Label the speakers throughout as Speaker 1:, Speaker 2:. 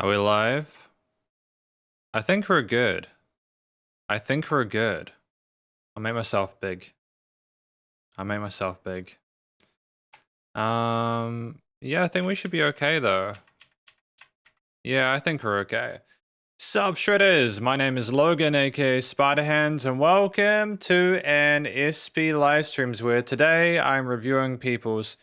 Speaker 1: Are we live? I think we're good. I think we're good. I'll make myself big. I'll make myself big. Yeah, I think we should be okay though. Yeah, I think we're okay. Sup Shredders, my name is Logan, aka Spiderhands, and welcome to an SP Livestreams where today I'm reviewing people's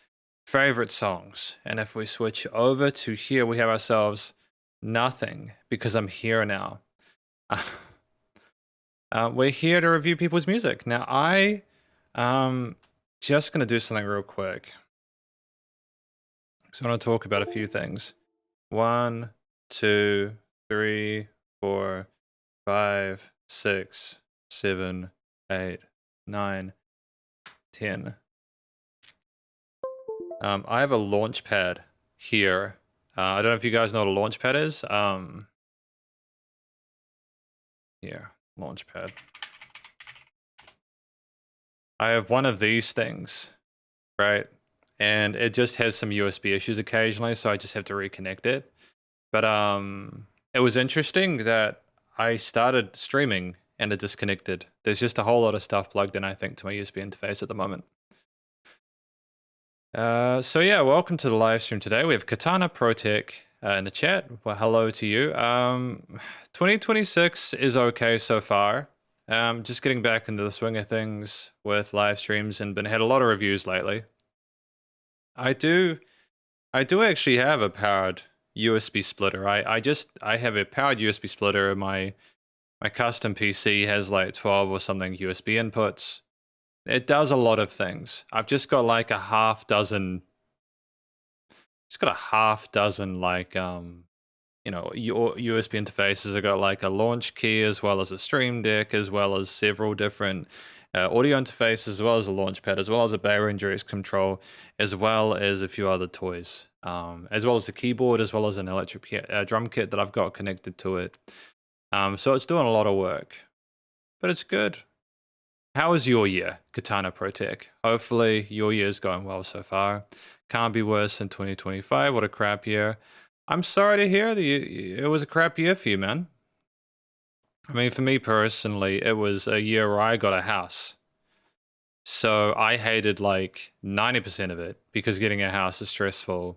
Speaker 1: favorite songs. And if we switch over to here, we have ourselves nothing because I'm here now. We're here to review people's music. Now, just going to do something real quick. So I want to talk about a few things. 1, 2, 3, 4, 5, 6, 7, 8, 9, 10. I have a launch pad here. I don't know if you guys know what a launch pad is. Here, launch pad. I have one of these things, right? And it just has some USB issues occasionally, so I just have to reconnect it. But it was interesting that I started streaming and it disconnected. There's just a whole lot of stuff plugged in, I think, to my USB interface at the moment. So yeah, welcome to the live stream today. We have Katana Protec in the chat. Well, hello to you. 2026 is okay so far. Just getting back into the swing of things with live streams and had a lot of reviews lately. I do actually have a powered USB splitter. I have a powered USB splitter. My custom PC has like 12 or something USB inputs. It does a lot of things. I've just got like a half dozen. It's got a half dozen like you know, USB interfaces. I got like a launch key as well as a stream deck, as well as several different audio interfaces, as well as a launch pad, as well as a Behringer control, as well as a few other toys, as well as a keyboard, as well as an electric drum kit that I've got connected to it. So it's doing a lot of work, but it's good. How was your year, Katana Protec? Hopefully your year's going well so far. Can't be worse than 2025. What a crap year. I'm sorry to hear that it was a crap year for you, man. I mean, for me personally, it was a year where I got a house. So I hated like 90% of it because getting a house is stressful.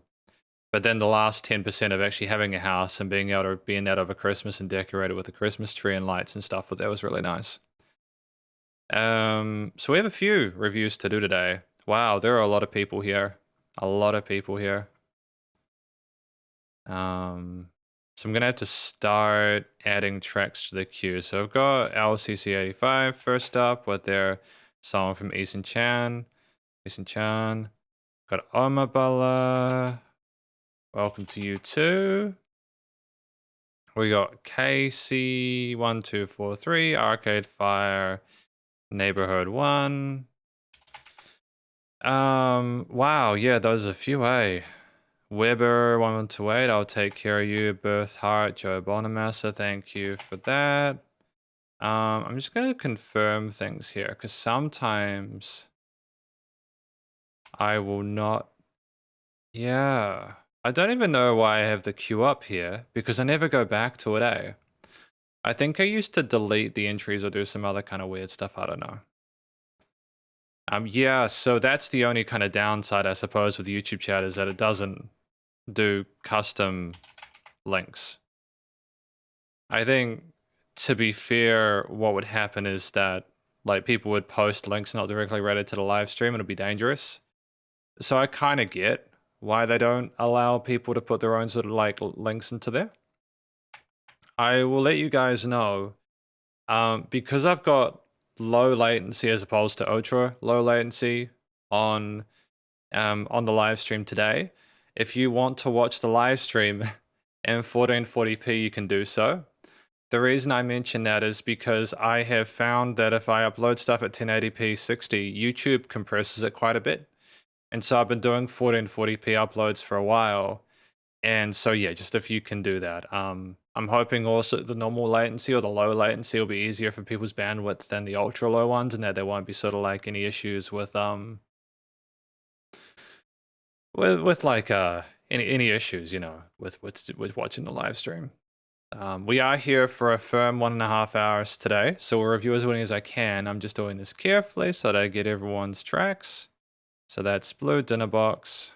Speaker 1: But then the last 10% of actually having a house and being able to be in that over Christmas and decorate it with a Christmas tree and lights and stuff, that was really nice. So we have a few reviews to do today. Wow, there are a lot of people here. A lot of people here. So I'm gonna have to start adding tracks to the queue. So I've got LCC85 first up with their song from Eason Chan. Got Omabala. Welcome to you too. We got KC1243, Arcade Fire, Neighborhood 1. Wow, yeah, those are a few, eh? Weber 1128, I'll take care of you. Birth Heart, Joe Bonamassa, thank you for that. I'm just gonna confirm things here because sometimes I will not. Yeah, I don't even know why I have the queue up here because I never go back to it, eh? I think I used to delete the entries or do some other kind of weird stuff. I don't know. Yeah, so that's the only kind of downside, I suppose, with YouTube chat is that it doesn't do custom links. I think, to be fair, what would happen is that like people would post links not directly related to the live stream and it'd be dangerous. So I kind of get why they don't allow people to put their own sort of like links into there. I will let you guys know, because I've got low latency as opposed to ultra low latency on the live stream today. If you want to watch the live stream in 1440p, you can do so. The reason I mention that is because I have found that if I upload stuff at 1080p 60, YouTube compresses it quite a bit. And so I've been doing 1440p uploads for a while. And so yeah, just if you can do that. I'm hoping also the normal latency or the low latency will be easier for people's bandwidth than the ultra low ones, and that there won't be sort of like any issues with like any issues, you know, with watching the live stream. We are here for a firm 1.5 hours today, so we'll review as many as I can. I'm just doing this carefully so that I get everyone's tracks. So that's Blue Dinner Box.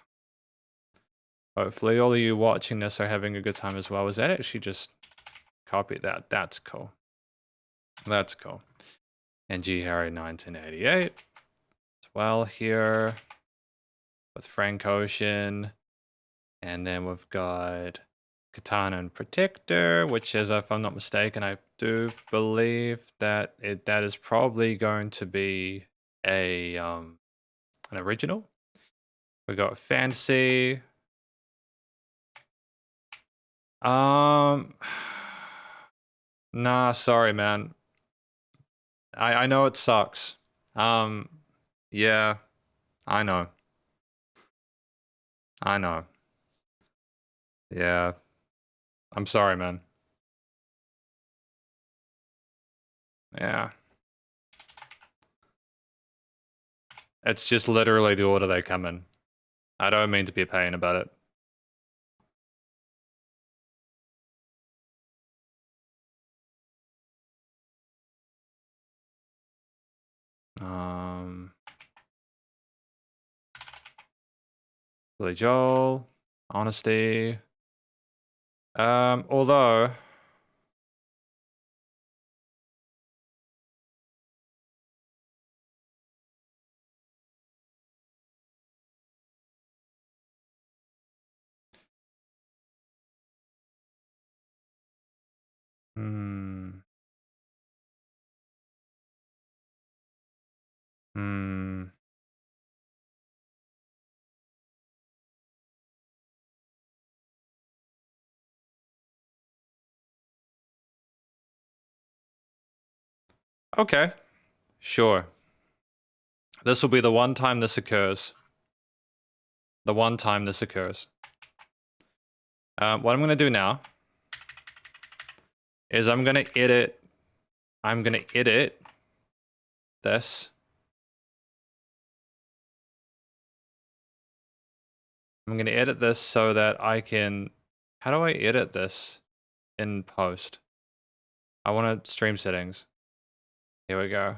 Speaker 1: Hopefully all of you watching this are having a good time as well. Is that actually just copy that? That's cool. That's cool. And G Harry 1988 as well here with Frank Ocean. And then we've got Katana and Protector, which is, if I'm not mistaken, I do believe that that is probably going to be a an original. We got Fantasy. Nah, sorry, man. I know it sucks. Yeah, I know. I know. Yeah. I'm sorry, man. Yeah. It's just literally the order they come in. I don't mean to be a pain about it. Billy Joel, Honesty. Although okay, sure. This will be the one time this occurs. The one time this occurs. What I'm going to do now is I'm going to edit this. I'm going to edit this so that I can... How do I edit this in post? I want to stream settings. Here we go.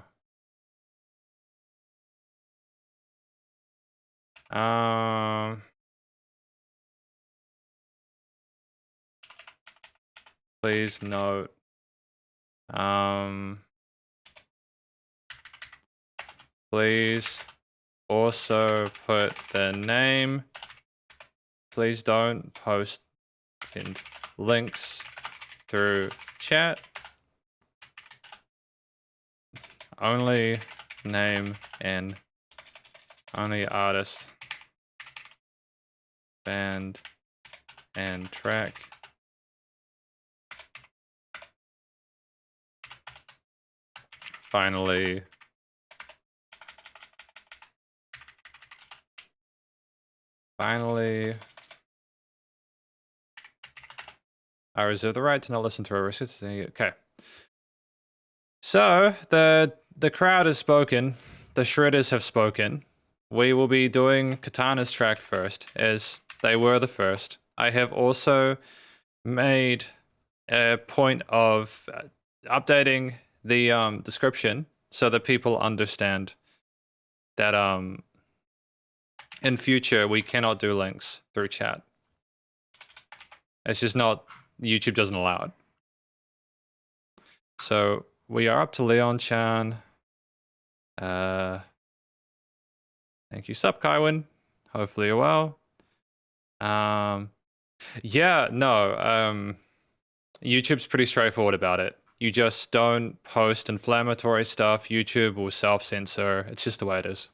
Speaker 1: Please note. Please also put the name. Please don't post send links through chat. Only name and only artist, band, and track. Finally, I reserve the right to not listen to a receipt. Okay. So the crowd has spoken. The Shredders have spoken. We will be doing Katana's track first, as they were the first. I have also made a point of updating the description so that people understand that in future we cannot do links through chat. It's just not, YouTube doesn't allow it. So we are up to Leon Chan. Thank you, Sup Kaiwin. Hopefully you're well. Yeah, no. YouTube's pretty straightforward about it. You just don't post inflammatory stuff. YouTube will self-censor. It's just the way it is.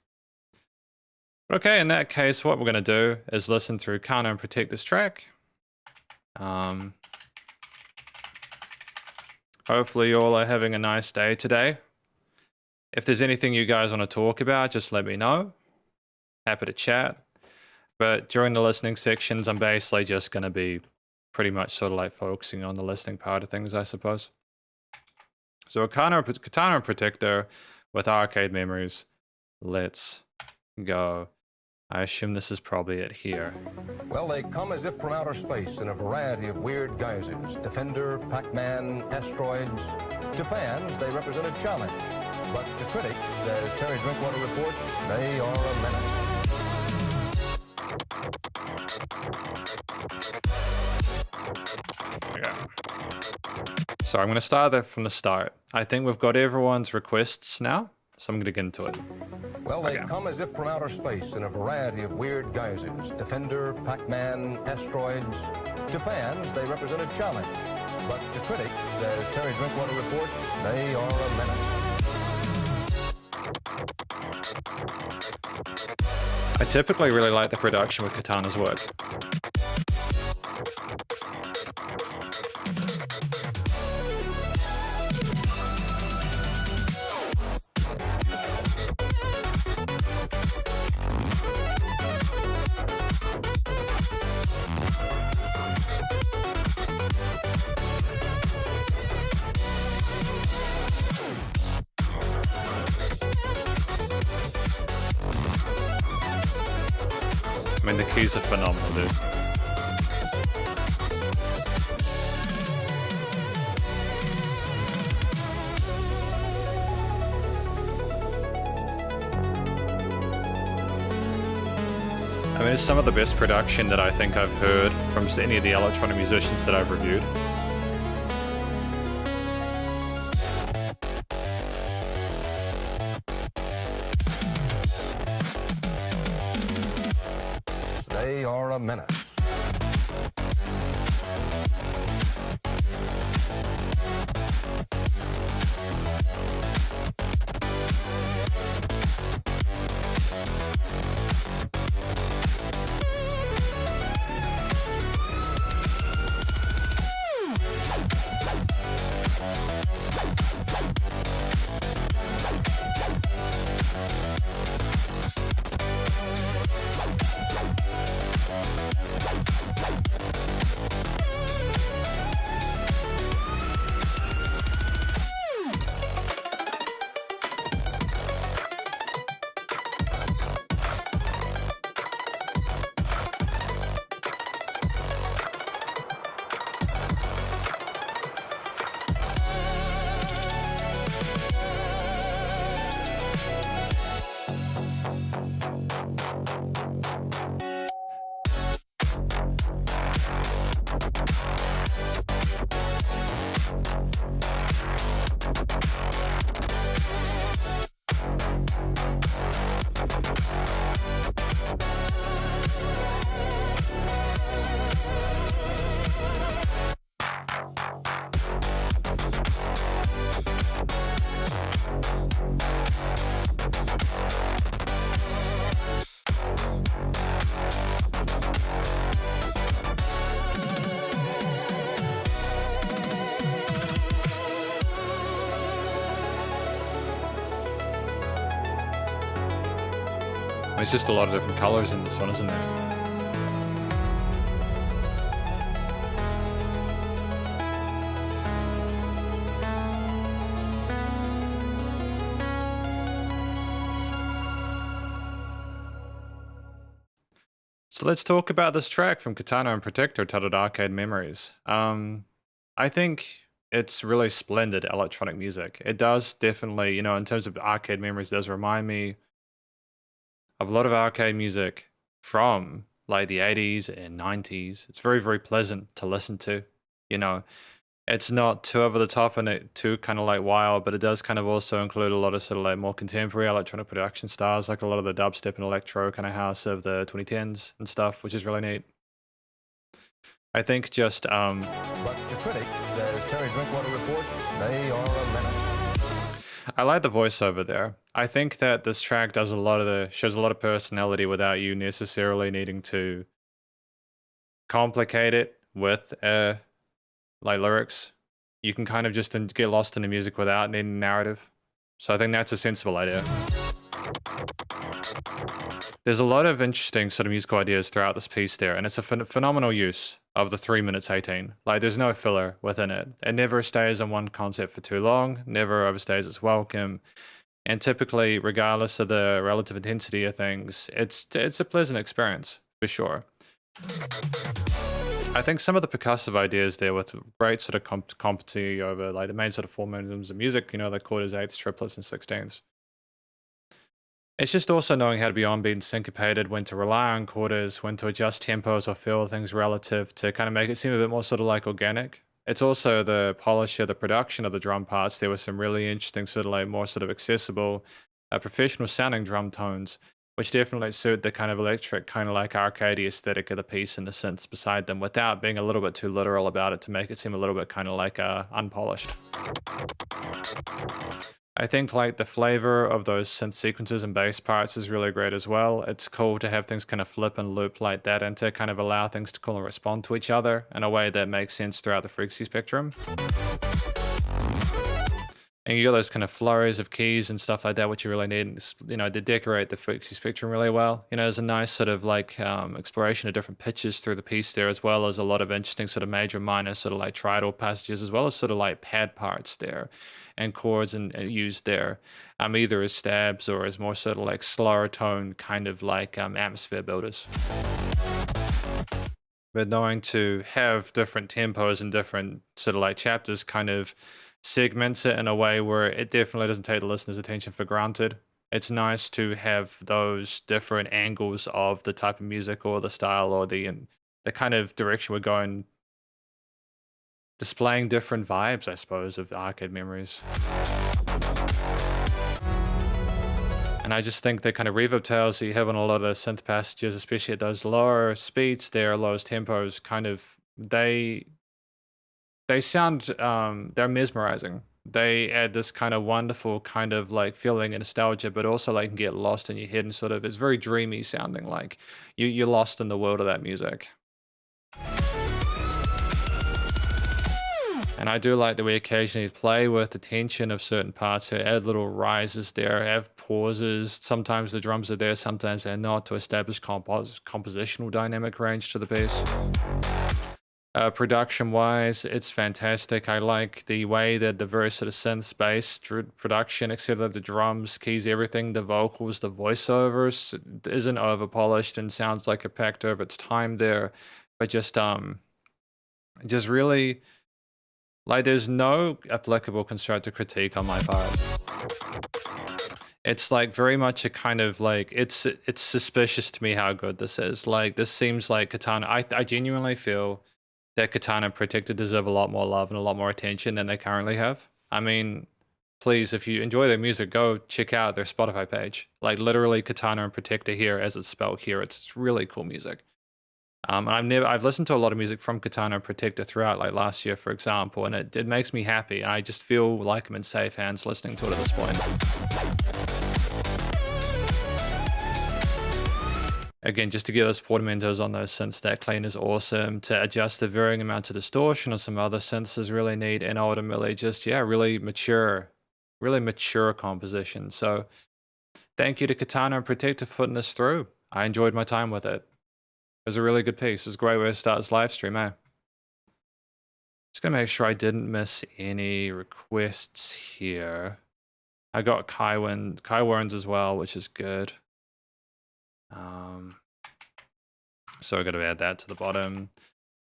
Speaker 1: Okay, in that case, what we're going to do is listen through Kana and Protect this track. Hopefully you all are having a nice day today. If there's anything you guys want to talk about, just let me know. Happy to chat. But during the listening sections, I'm basically just going to be pretty much sort of like focusing on the listening part of things, I suppose. So Katana and Protector with Arcade Memories. Let's go. I assume this is probably it here.
Speaker 2: Well, they come as if from outer space in a variety of weird guises. Defender, Pac-Man, asteroids. To fans, they represent a challenge. But to critics, as Terry Drinkwater reports, they are a menace.
Speaker 1: Okay. So I'm going to start there from the start. I think we've got everyone's requests now, so I'm going to get into it.
Speaker 2: Well, they come as if from outer space in a variety of weird guises. Defender, Pac-Man, asteroids. To fans, they represent a challenge. But to critics, as Terry Drinkwater reports, they are a menace.
Speaker 1: I typically really like the production with Katana's work. I mean, the keys are phenomenal, dude. I mean, it's some of the best production that I think I've heard from any of the electronic musicians that I've reviewed.
Speaker 2: They are a menace.
Speaker 1: There's just a lot of different colors in this one, isn't there? So let's talk about this track from Katana and Protector titled Arcade Memories. I think it's really splendid electronic music. It does definitely, you know, in terms of Arcade Memories, it does remind me of a lot of arcade music from like the 80s and 90s. It's very, very pleasant to listen to. You know, it's not too over the top and it too kind of like wild, but it does kind of also include a lot of sort of like more contemporary electronic production styles, like a lot of the dubstep and electro kind of house of the 2010s and stuff, which is really neat. I think just
Speaker 2: But the critics, as Terry Drinkwater reports, they are a menace.
Speaker 1: I like the voiceover there. I think that this track does shows a lot of personality without you necessarily needing to complicate it with like lyrics. You can kind of just get lost in the music without needing narrative. So I think that's a sensible idea. There's a lot of interesting sort of musical ideas throughout this piece there, and it's a phenomenal use of the 3 minutes 18. Like, there's no filler within it. It never stays on one concept for too long, never overstays its welcome. And typically, regardless of the relative intensity of things, it's a pleasant experience for sure. I think some of the percussive ideas there with great sort of competency over like the main sort of 4 minimums of music, you know, the quarters, eighths, triplets, and sixteenths. It's just also knowing how to be on beat and syncopated, when to rely on quarters, when to adjust tempos or feel things relative to kind of make it seem a bit more sort of like organic. It's also the polish of the production of the drum parts. There was some really interesting sort of like more sort of accessible, professional sounding drum tones, which definitely suit the kind of electric, kind of like arcadey aesthetic of the piece and the synths beside them without being a little bit too literal about it to make it seem a little bit kind of like unpolished. I think like the flavor of those synth sequences and bass parts is really great as well. It's cool to have things kind of flip and loop like that and to kind of allow things to kind of respond to each other in a way that makes sense throughout the frequency spectrum. And you got those kind of flurries of keys and stuff like that, which you really need, you know, to decorate the frequency spectrum really well. You know, there's a nice sort of like exploration of different pitches through the piece there, as well as a lot of interesting sort of major, minor, sort of like tridal passages, as well as sort of like pad parts there and chords and used there, either as stabs or as more sort of like slower tone kind of like atmosphere builders. But knowing to have different tempos and different sort of like chapters kind of segments it in a way where it definitely doesn't take the listener's attention for granted. It's nice to have those different angles of the type of music or the style or the kind of direction we're going, displaying different vibes, I suppose, of arcade memories. And I just think the kind of reverb tails that you have on a lot of the synth passages, especially at those lower speeds there, lowest tempos, kind of, they sound, they're mesmerizing. They add this kind of wonderful kind of like feeling and nostalgia, but also like can get lost in your head and sort of, it's very dreamy sounding, like you're lost in the world of that music. And I do like that we occasionally play with the tension of certain parts here, add little rises there, have pauses. Sometimes the drums are there, sometimes they're not, to establish compositional dynamic range to the piece. Production-wise, it's fantastic. I like the way that the very sort of synth-based production, etc., the drums, keys, everything, the vocals, the voiceovers isn't over-polished and sounds like it packed over its time there, but just really, like, there's no applicable constructive critique on my part. It's like very much a kind of like, it's suspicious to me how good this is. Like, this seems like Katana. I genuinely feel that Katana and Protector deserve a lot more love and a lot more attention than they currently have. I mean, please, if you enjoy their music, go check out their Spotify page. Like, literally Katana and Protector here, as it's spelled here. It's really cool music. And I've listened to a lot of music from Katana and Protector throughout, like last year, for example, and it makes me happy. I just feel like I'm in safe hands listening to it at this point. Again, just to get those portamentos on those synths that clean is awesome. To adjust the varying amount of distortion on some other synths is really neat. And ultimately just, yeah, really mature composition. So thank you to Katana and Protector for putting this through. I enjoyed my time with it. It was a really good piece. It was a great way to start this live stream, eh? Just gonna make sure I didn't miss any requests here. I got Kai Warren's as well, which is good. So I got to add that to the bottom.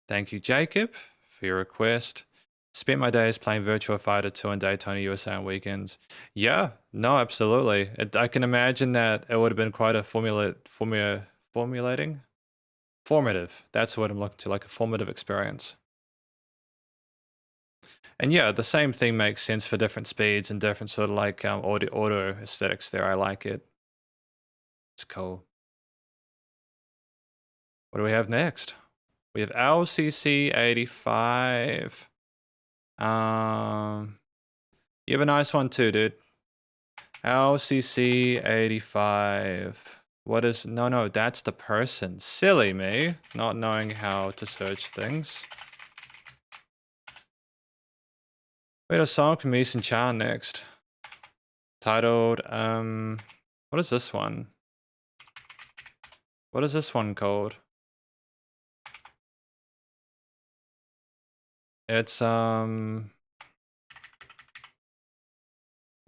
Speaker 1: Thank you, Jacob, for your request. Spent my days playing Virtua Fighter 2 in Daytona, USA on weekends. Yeah, no, absolutely. I can imagine that it would have been quite a formative. That's what I'm looking to, like a formative experience. And yeah, the same thing makes sense for different speeds and different sort of like auto aesthetics there. I like it. It's cool. What do we have next? We have LCC 85. You have a nice one too, dude. LCC 85. What is... No, that's the person. Silly me. Not knowing how to search things. We had a song from Eason Chan next. Titled, what is this one? What is this one called? It's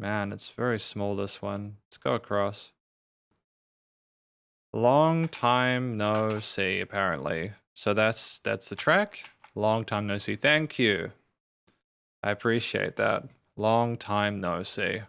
Speaker 1: Man, it's very small, this one. Let's go across. Long time no see, apparently. So that's the track. Long time no see. Thank you. I appreciate that. Long time no see.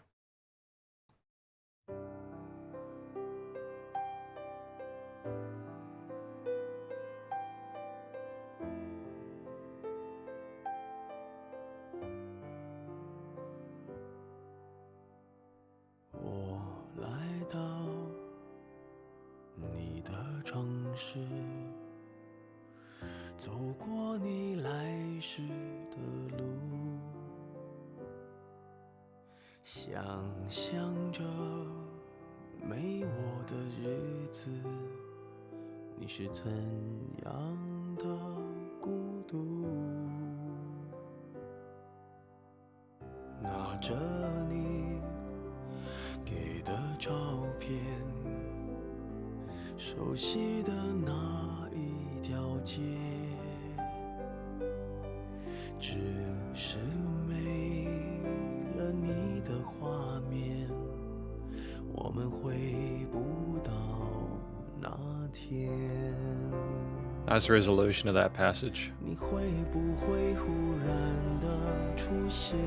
Speaker 3: 走过你来时的路，想象着没我的日子，你是怎样的孤独？拿着你给的照片，熟悉的那一条街，只是没了你的画面，我们回不到那天。
Speaker 1: Nice resolution of that passage.
Speaker 3: 你会不会忽然的出现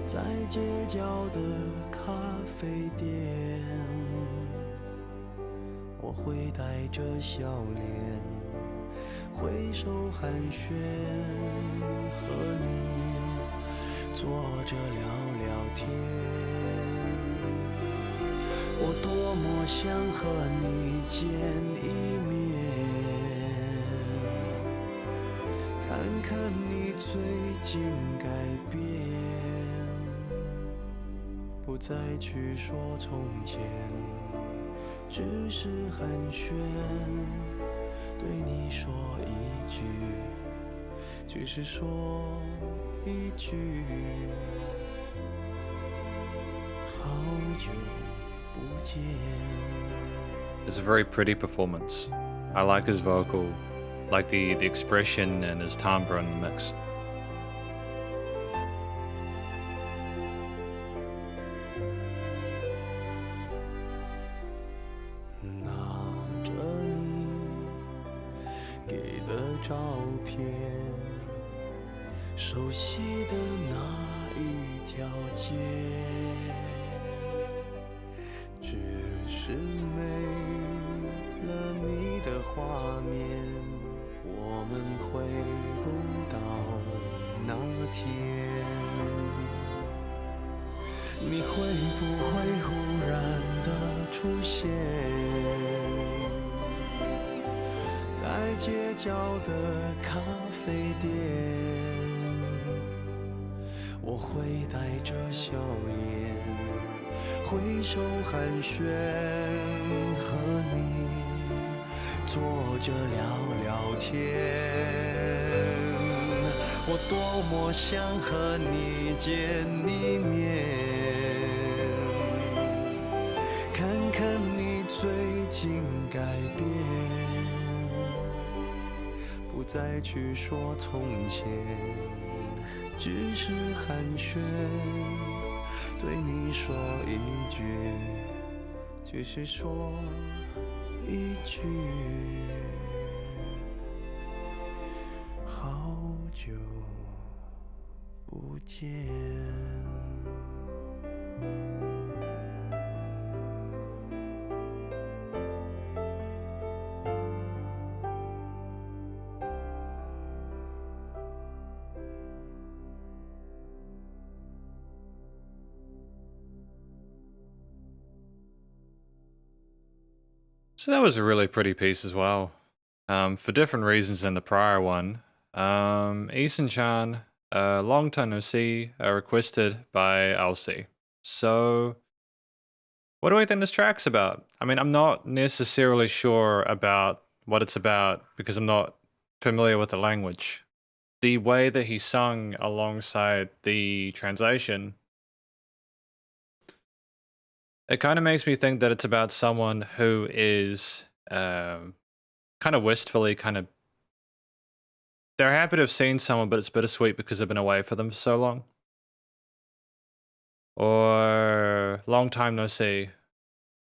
Speaker 3: 在街角的咖啡店？我会带着笑脸挥手寒暄，和你坐着聊聊天。我多么想和你见一面，看看你最近改变，不再去说从前，只是寒暄，对你说一句，只是说一句，好久不见。
Speaker 1: It's a very pretty performance. I like his vocal, like the expression and his timbre in the mix.
Speaker 3: 拿着你给的照片，熟悉的那一条街，只是没了你的画面，我们回不到那天。你会不会忽然的出现在街角的咖啡店？我会带着笑脸挥手寒暄，和你坐着聊聊天。我多么想和你见一面，看看你最近改变，不再去说从前，只是寒暄，对你说一句，只是说一句，好久不见。
Speaker 1: So that was a really pretty piece as well. For different reasons than the prior one. Eason-chan, long time no see, requested by Elsie. So, what do I think this track's about? I mean, I'm not necessarily sure about what it's about because I'm not familiar with the language. The way that he sung alongside the translation, it kind of makes me think that it's about someone who is kind of wistfully, they're happy to have seen someone, but it's bittersweet because they've been away for them for so long. Or long time no see.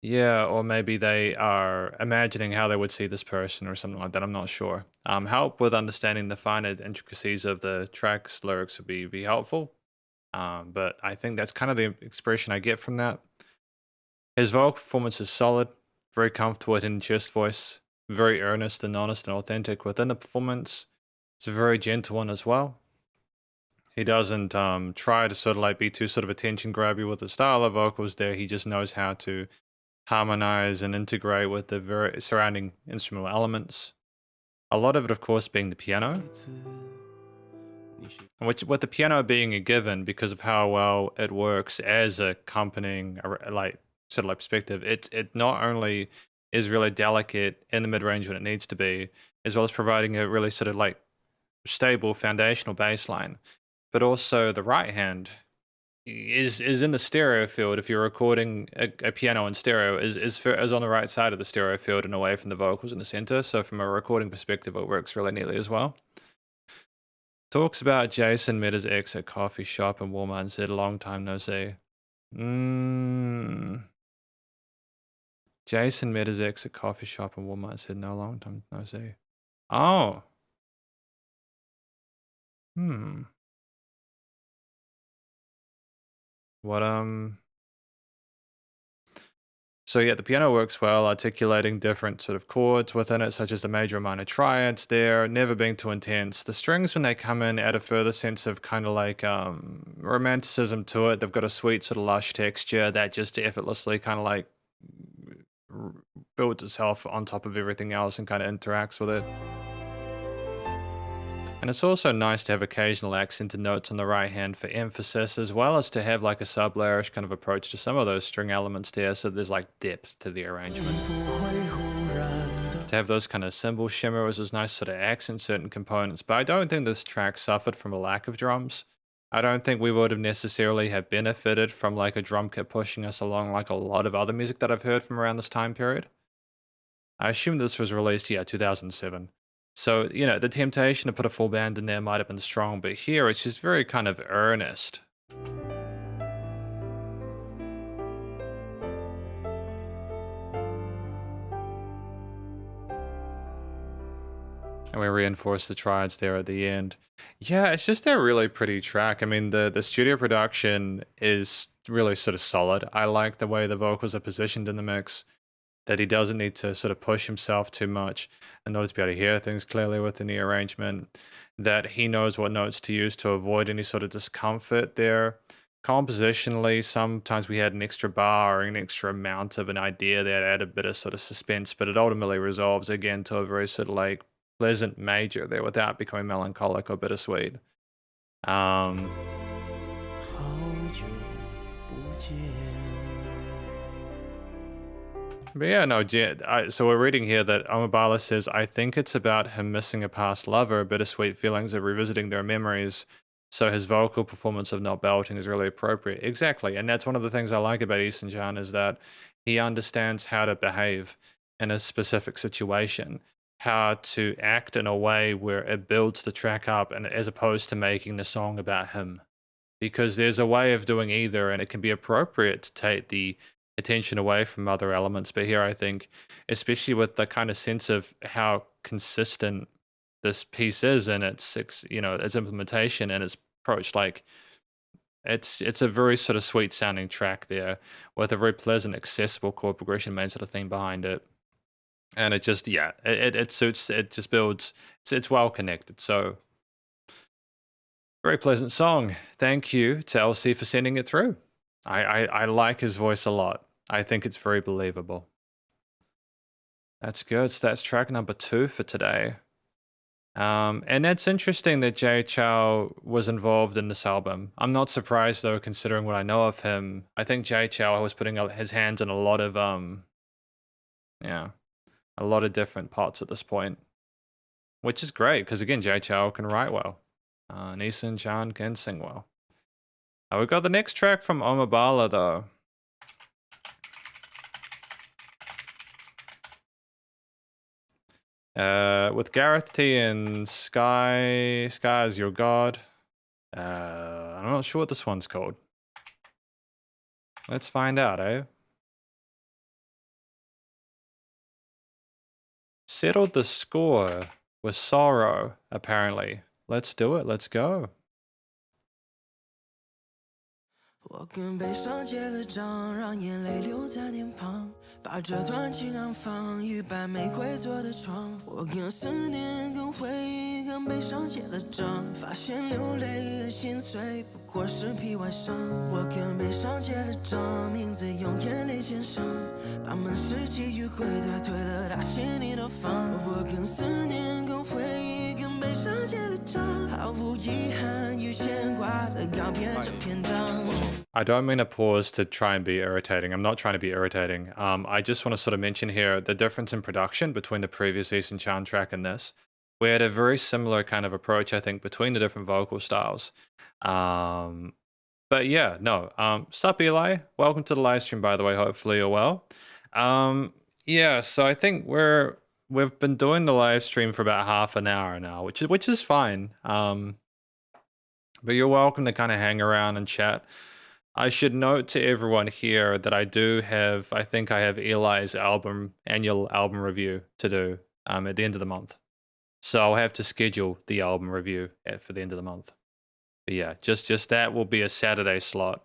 Speaker 1: Yeah, or maybe they are imagining how they would see this person or something like that. I'm not sure. Help with understanding the finer intricacies of the track's lyrics would be helpful. But I think that's kind of the expression I get from that. His vocal performance is solid, very comfortable in chest voice, very earnest and honest and authentic within the performance. It's a very gentle one as well. He doesn't try to sort of like be too sort of attention grabby with the style of vocals there. He just knows how to harmonize and integrate with the very surrounding instrumental elements. A lot of it, of course, being the piano. Which, with the piano being a given because of how well it works as accompanying, like sort of like perspective, it not only is really delicate in the mid range when it needs to be, as well as providing a really sort of like stable foundational bass line, but also the right hand is in the stereo field. If you're recording a piano in stereo, is on the right side of the stereo field and away from the vocals in the center. So from a recording perspective, it works really neatly as well. Talks about Jason met his ex at coffee shop in Walmart and said, "Long time no see." Jason met his ex at coffee shop in Walmart and said, "No, long time no see." Oh. What So yeah, the piano works well, articulating different sort of chords within it, such as the major and minor triads there, never being too intense. The strings, when they come in, add a further sense of kind of like romanticism to it. They've got a sweet sort of lush texture that just effortlessly kind of like builds itself on top of everything else and kind of interacts with it. And it's also nice to have occasional accented notes on the right hand for emphasis, as well as to have like a sub-layerish kind of approach to some of those string elements there, so there's like depth to the arrangement. To have those kind of cymbal shimmers was nice, sort of accent certain components, but I don't think this track suffered from a lack of drums. I don't think we would have necessarily have benefited from like a drum kit pushing us along like a lot of other music that I've heard from around this time period. I assume this was released, 2007. So, the temptation to put a full band in there might have been strong, but here it's just very kind of earnest. And we reinforce the triads there at the end. Yeah, it's just a really pretty track. I mean, the studio production is really sort of solid. I like the way the vocals are positioned in the mix, that he doesn't need to sort of push himself too much in order to be able to hear things clearly within the arrangement, that he knows what notes to use to avoid any sort of discomfort there. Compositionally, sometimes we had an extra bar or an extra amount of an idea that added a bit of sort of suspense, but it ultimately resolves again to a very sort of like pleasant major there without becoming melancholic or bittersweet. But yeah, no, so we're reading here that Omabala says, "I think it's about him missing a past lover, bittersweet feelings of revisiting their memories. So his vocal performance of not belting is really appropriate." Exactly. And that's one of the things I like about Isenjan, is that he understands how to behave in a specific situation, how to act in a way where it builds the track up, and as opposed to making the song about him. Because there's a way of doing either, and it can be appropriate to take the attention away from other elements. But here I think, especially with the kind of sense of how consistent this piece is and its implementation and its approach, like it's a very sort of sweet sounding track there with a very pleasant, accessible chord progression main sort of thing behind it. And it just, it suits, it just builds, it's well connected. So very pleasant song. Thank you to LC for sending it through. I like his voice a lot. I think it's very believable. That's good. So that's track number 2 for today. And that's interesting that Jay Chow was involved in this album. I'm not surprised though, considering what I know of him. I think Jay Chow was putting his hands in a lot of a lot of different pots at this point, which is great because again, Jay Chow can write well. Nissan Chan can sing well. We got the next track from Omabala though. With Gareth T and Sky is Your God. I'm not sure what this one's called. Let's find out, eh? Settled the score with sorrow, apparently. Let's do it. Let's go.
Speaker 3: 我跟悲伤结了账，让眼泪留在脸庞，把这段情安放于白玫瑰做的床。我跟思念、跟回忆、跟悲伤结了账，发现流泪和心碎不过是皮外伤。我跟悲伤结了账，名字用眼泪签上，把满是记忆归他，推了他心里的房。我跟思念、跟回忆、跟悲伤结了账，毫无遗憾与牵挂的告别这篇章。
Speaker 1: I don't mean to pause to try and be irritating. I'm not trying to be irritating. I just want to sort of mention here the difference in production between the previous Eastern Chan track and this. We had a very similar kind of approach, I think, between the different vocal styles. But yeah, no. Sup Eli, welcome to the live stream, by the way. Hopefully you're well. Yeah, so I think we've been doing the live stream for about half an hour now, which is fine. But you're welcome to kind of hang around and chat. I should note to everyone here that I do have, I think I have Eli's annual album review to do at the end of the month. So I'll have to schedule the album review for the end of the month. But yeah, just that will be a Saturday slot.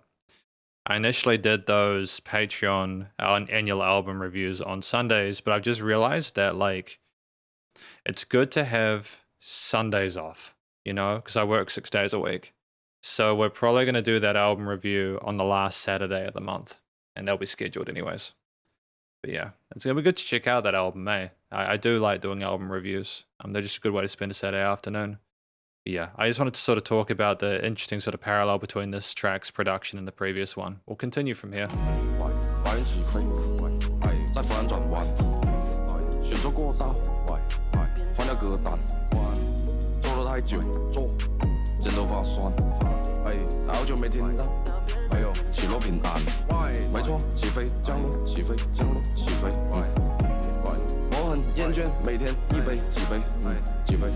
Speaker 1: I initially did those Patreon annual album reviews on Sundays, but I've just realized that like, it's good to have Sundays off, you know, because I work 6 days a week. So we're probably going to do that album review on the last Saturday of the month, and they'll be scheduled anyways. But yeah, it's going to be good to check out that album, eh? I do like doing album reviews. They're just a good way to spend a Saturday afternoon. But yeah, I just wanted to sort of talk about the interesting sort of parallel between this track's production and the previous one. We'll continue from here.
Speaker 3: 剪头发酸，好久没听到，起落平安，没错，起飞降落，起飞降落，起飞。我很厌倦每天一杯几杯，几杯。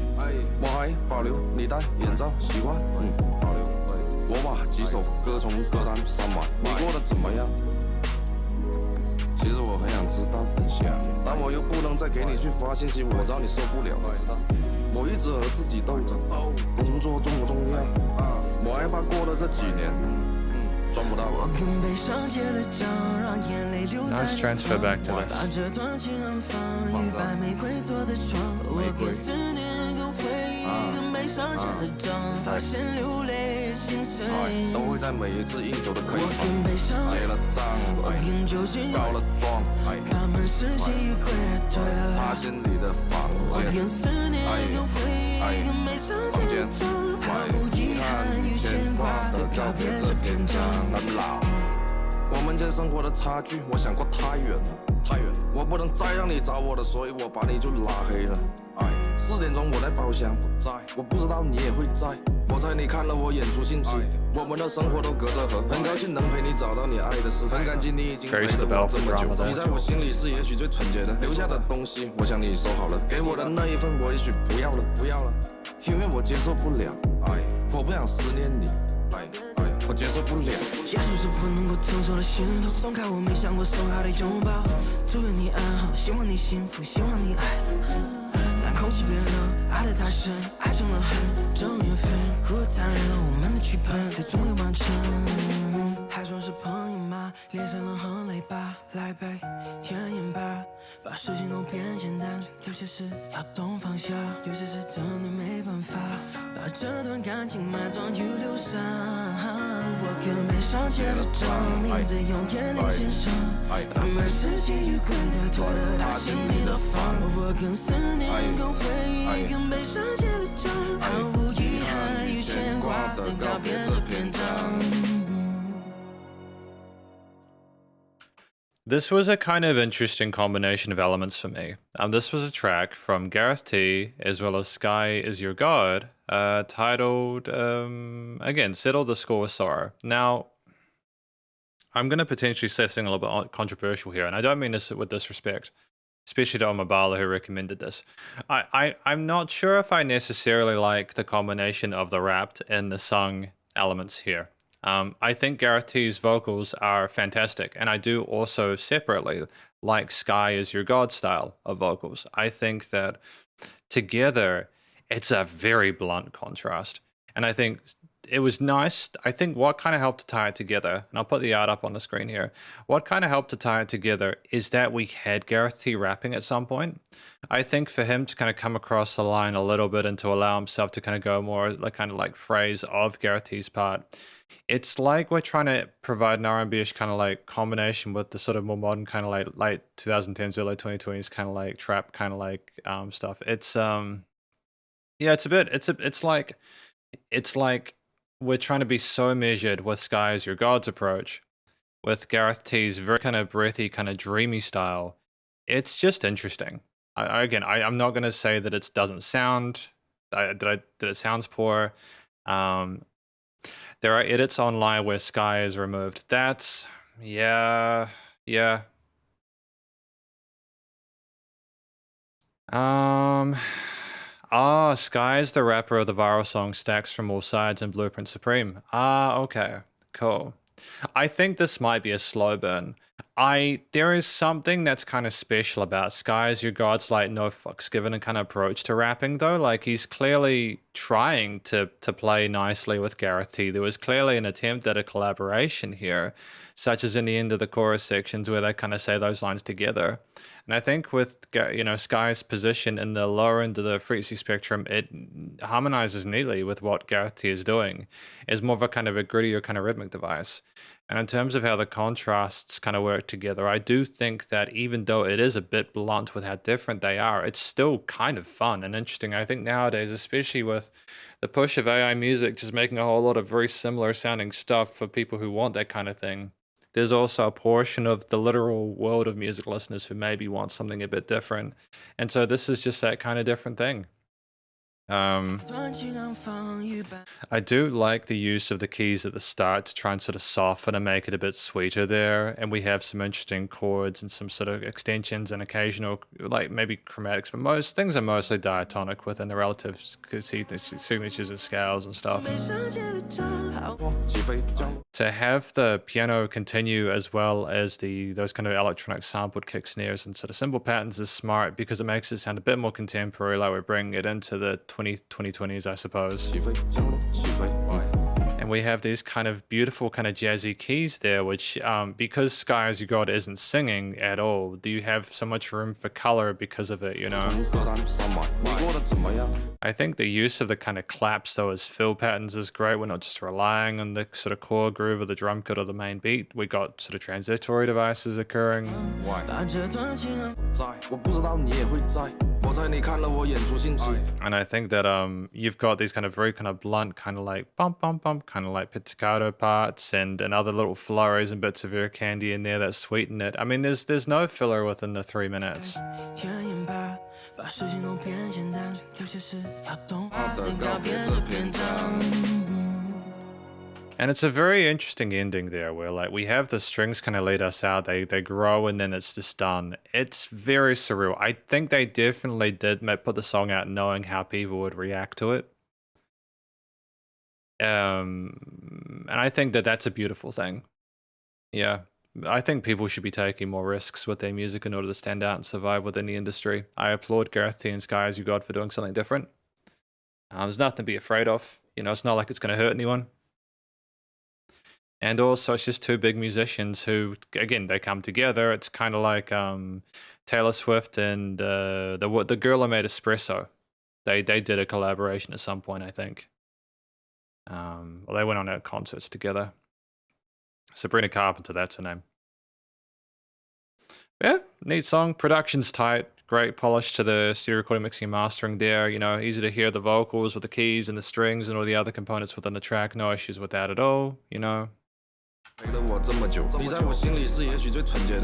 Speaker 3: 我还保留你戴眼罩习惯，我把几首歌从歌单删完，你过得怎么样？其实我很想知道，但我又不能再给你去发信息，我知道你受不了，我一直和自己斗争，工作重不重要？我害怕过了这几年，赚不到。我跟悲伤结了账，让眼泪流在脸上，把这段情安放于白玫瑰做的床。我跟思念、跟回忆、跟悲伤结了账，发现流泪心碎，都会在每一次应酬的客房结了账，我跟酒精告了状，把满是记忆归他，推了他心里的房间。我跟思念、跟回忆、跟悲伤结了账，毫无遗憾与牵挂的告别这篇章。很老，我们间生活的差距，我想过太远了，太远了。我不能再让你找我了，所以我把你就拉黑了。4点钟我在包厢，我不知道你也会在。我猜你看了我演出信息，我们的生活都隔着河。很高兴能陪你找到你爱的事，很感激你已经陪了我这么久。你在我心里是也许最纯洁的，留下的东西，我想你收好了。给我的那一份，我也许不要了，不要了，因为我接受不了，我不想思念你。我接受不了，也许是不能够承受的心痛，松开我没想过松开的拥抱。祝愿你安好，希望你幸福，希望你爱。但空气变冷，爱得太深，爱成了恨。正缘分如此残忍，我们的剧本最终会完成。还算是朋友吗？脸上冷很累吧，来杯甜言吧，把事情都变简单。有些事要懂放下，有些事真的没办法，把这段感情埋葬于流沙。我跟悲伤结了账，名字用眼泪签上，把满是记忆归他，推了他心里的房。我跟思念、跟回忆、跟悲伤结了账，毫无遗憾与牵挂的告别这篇章。
Speaker 1: This was a kind of interesting combination of elements for me. This was a track from Gareth T, as well as Sky Is Your God, titled, again, Settle the Score with Sorrow. Now, I'm going to potentially say something a little bit controversial here, and I don't mean this with disrespect, especially to Omabala who recommended this. I'm not sure if I necessarily like the combination of the rapped and the sung elements here. I think Gareth T's vocals are fantastic, and I do also separately like Sky Is Your God style of vocals. I think that together, it's a very blunt contrast. And I think it was nice. I think what kind of helped to tie it together, and I'll put the art up on the screen here. What kind of helped to tie it together is that we had Gareth T rapping at some point. I think for him to kind of come across the line a little bit and to allow himself to kind of go more like kind of like phrase of Gareth T's part, it's like we're trying to provide an R&B-ish kind of like combination with the sort of more modern kind of like late 2010s, early 2020s kind of like trap kind of like stuff. It's yeah, it's like we're trying to be so measured with Sky Is Your God's approach, with Gareth T's very kind of breathy, kind of dreamy style. It's just interesting. I'm not gonna say that it doesn't sound that it sounds poor. There are edits online where Sky is removed. That's yeah. Sky is the rapper of the viral song Stacks from All Sides and Blueprint Supreme. Okay. Cool. I think this might be a slow burn. There is something that's kind of special about Sky Is Your God's like no fucks given and kind of approach to rapping though. Like he's clearly trying to play nicely with Gareth T. There was clearly an attempt at a collaboration here, such as in the end of the chorus sections where they kind of say those lines together. And I think with Sky's position in the lower end of the frequency spectrum, it harmonizes neatly with what Gareth T is doing. It's more of a kind of a grittier kind of rhythmic device. And in terms of how the contrasts kind of work together, I do think that even though it is a bit blunt with how different they are, it's still kind of fun and interesting. I think nowadays, especially with the push of AI music, just making a whole lot of very similar sounding stuff for people who want that kind of thing, there's also a portion of the literal world of music listeners who maybe want something a bit different. And so this is just that kind of different thing. I do like the use of the keys at the start to try and sort of soften and make it a bit sweeter there. And we have some interesting chords and some sort of extensions and occasional, like maybe chromatics, but most things are mostly diatonic within the relative signatures and scales and stuff. To have the piano continue as well as those kind of electronic sampled kick snares and sort of cymbal patterns is smart because it makes it sound a bit more contemporary, like we're bringing it into the 2020s, I suppose. And we have these kind of beautiful kind of jazzy keys there, which because Sky Is Your God isn't singing at all, do you have so much room for color because of it, you know? I think the use of the kind of claps though as fill patterns is great. We're not just relying on the sort of core groove of the drum kit or the main beat. We got sort of transitory devices occurring. And I think that you've got these kind of very kind of blunt kind of like bump bump bump kind of like pizzicato parts and other little flurries and bits of ear candy in there that sweeten it. I mean there's no filler within the 3 minutes. And it's a very interesting ending there where like we have the strings kind of lead us out, they grow and then it's just done. It's very surreal. I think they definitely did put the song out knowing how people would react to it. And I think that that's a beautiful thing. Yeah, I think people should be taking more risks with their music in order to stand out and survive within the industry. I applaud Gareth T and Sky Is Your God for doing something different. There's nothing to be afraid of. You know, it's not like it's going to hurt anyone. And also, it's just two big musicians who, again, they come together. It's kind of like Taylor Swift and the girl who made Espresso. They did a collaboration at some point, I think. Well, they went on our concerts together. Sabrina Carpenter, that's her name. Yeah, neat song. Production's tight. Great polish to the studio recording, mixing and mastering there. You know, easy to hear the vocals with the keys and the strings and all the other components within the track. No issues with that at all, you know. And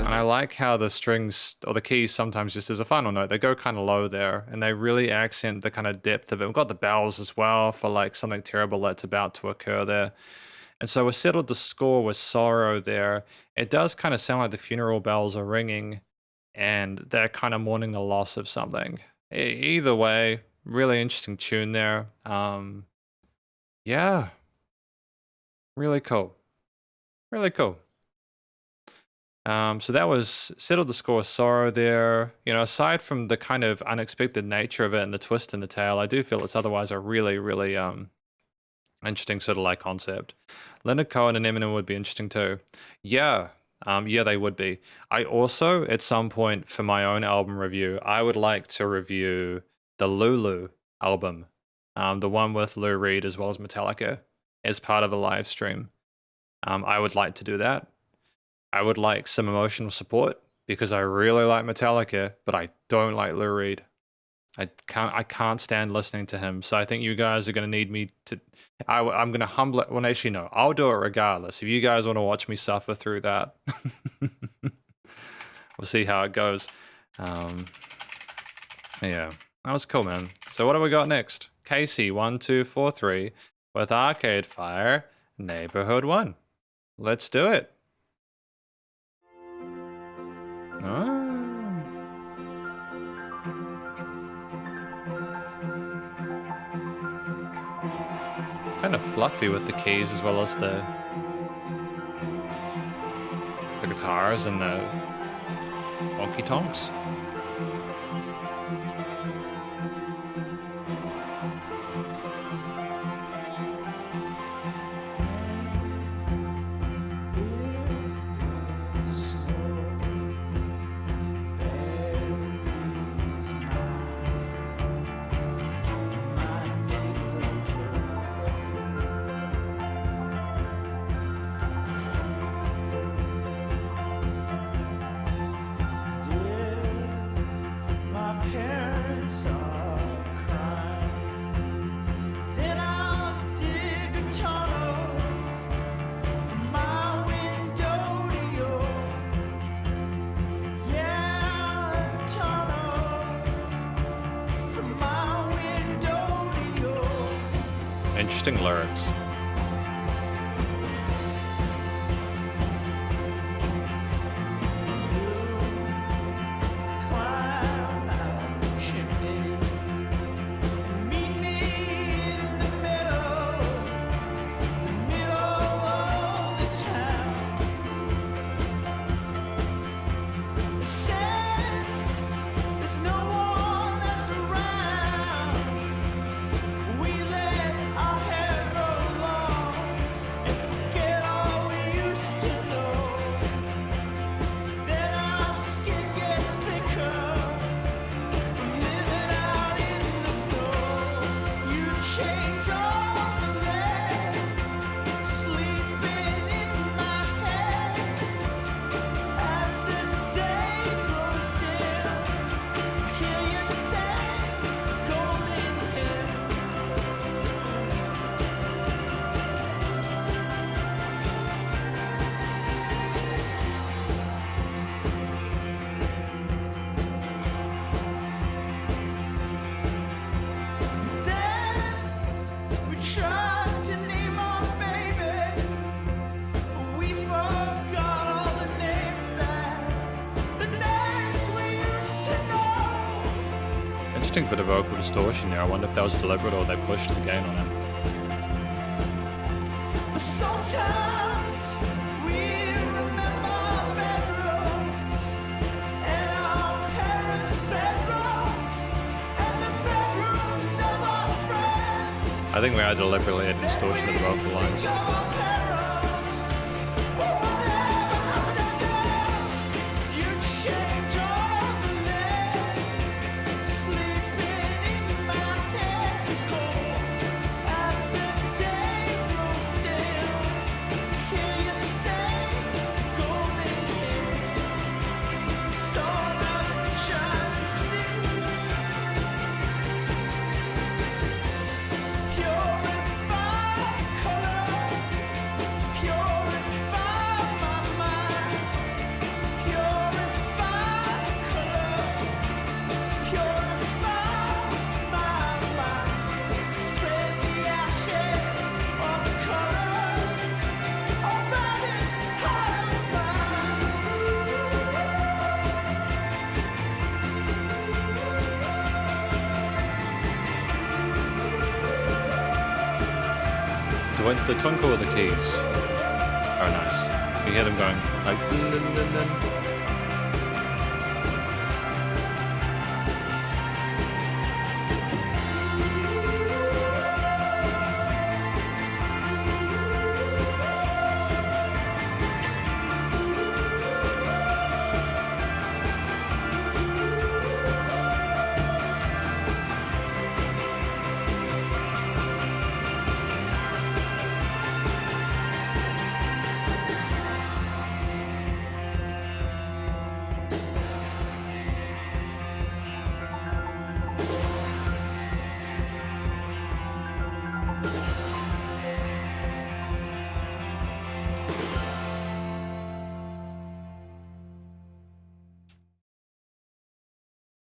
Speaker 1: I like how the strings or the keys sometimes, just as a final note, they go kind of low there and they really accent the kind of depth of it. We've got the bells as well for like something terrible that's about to occur there. And so we settled the score with sorrow there. It does kind of sound like the funeral bells are ringing and they're kind of mourning the loss of something. Either way, really interesting tune there. Yeah. Really cool. Really cool. So that was settled the score Sorrow there. You know, aside from the kind of unexpected nature of it and the twist in the tale, I do feel it's otherwise a really, really interesting sort of like concept. Leonard Cohen and Eminem would be interesting too. Yeah. Yeah, they would be. I also, at some point for my own album review, I would like to review the Lulu album, the one with Lou Reed as well as Metallica, as part of a live stream. I would like to do that. I would like some emotional support because I really like Metallica, but I don't like Lou Reed. I can't stand listening to him. So I think you guys are going to need me to. I'm going to humble it. Well, actually, no, I'll do it regardless. If you guys want to watch me suffer through that, we'll see how it goes. Yeah, that was cool, man. So what do we got next? Casey1243 with Arcade Fire Neighborhood 1. Let's do it. Oh. Kind of fluffy with the keys as well as the guitars and the wonky tonks. Interesting lyrics. Interesting bit of vocal distortion there. I wonder if that was deliberate or they pushed the gain on it. I think we are deliberately adding distortion to the vocal lines. the twinkle of the keys are nice. You hear them going like. Dun, dun, dun, dun.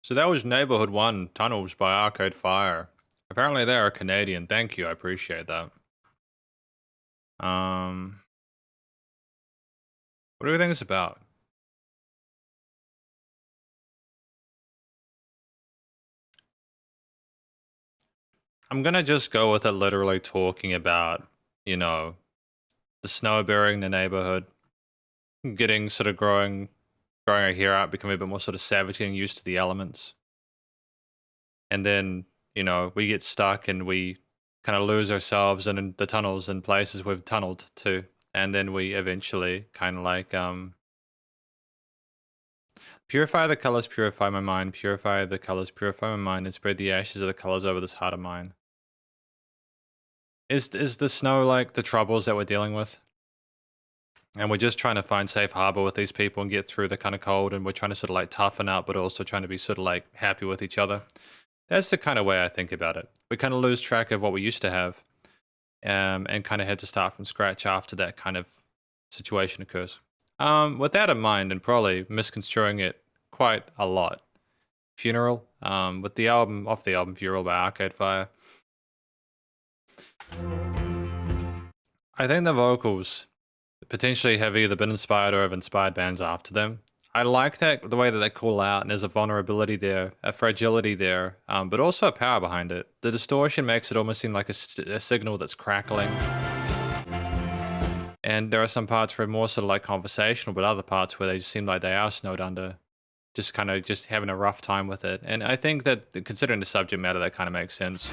Speaker 1: So that was Neighborhood 1, Tunnels by Arcade Fire. Apparently they are Canadian. Thank you, I appreciate that. What do you think it's about? I'm gonna just go with it literally talking about, you know, the snow burying the neighborhood, getting sort of growing our hair out, becoming a bit more sort of savage, getting used to the elements. And then, you know, we get stuck and we kind of lose ourselves in the tunnels and places we've tunneled to. And then we eventually kind of like, purify the colors, purify my mind, purify the colors, purify my mind, and spread the ashes of the colors over this heart of mine. Is the snow like the troubles that we're dealing with? And we're just trying to find safe harbor with these people and get through the kind of cold, and we're trying to sort of like toughen up, but also trying to be sort of like happy with each other. That's the kind of way I think about it. We kind of lose track of what we used to have, and kind of had to start from scratch after that kind of situation occurs. With that in mind, and probably misconstruing it quite a lot, Funeral, with the album, off the album Funeral by Arcade Fire. I think the vocals potentially have either been inspired or have inspired bands after them. I like that, the way that they call out, and there's a vulnerability there, a fragility there, but also a power behind it. The distortion makes it almost seem like a signal that's crackling. And there are some parts where more sort of like conversational, but other parts where they just seem like they are snowed under, just kind of just having a rough time with it. And I think that considering the subject matter, that kind of makes sense.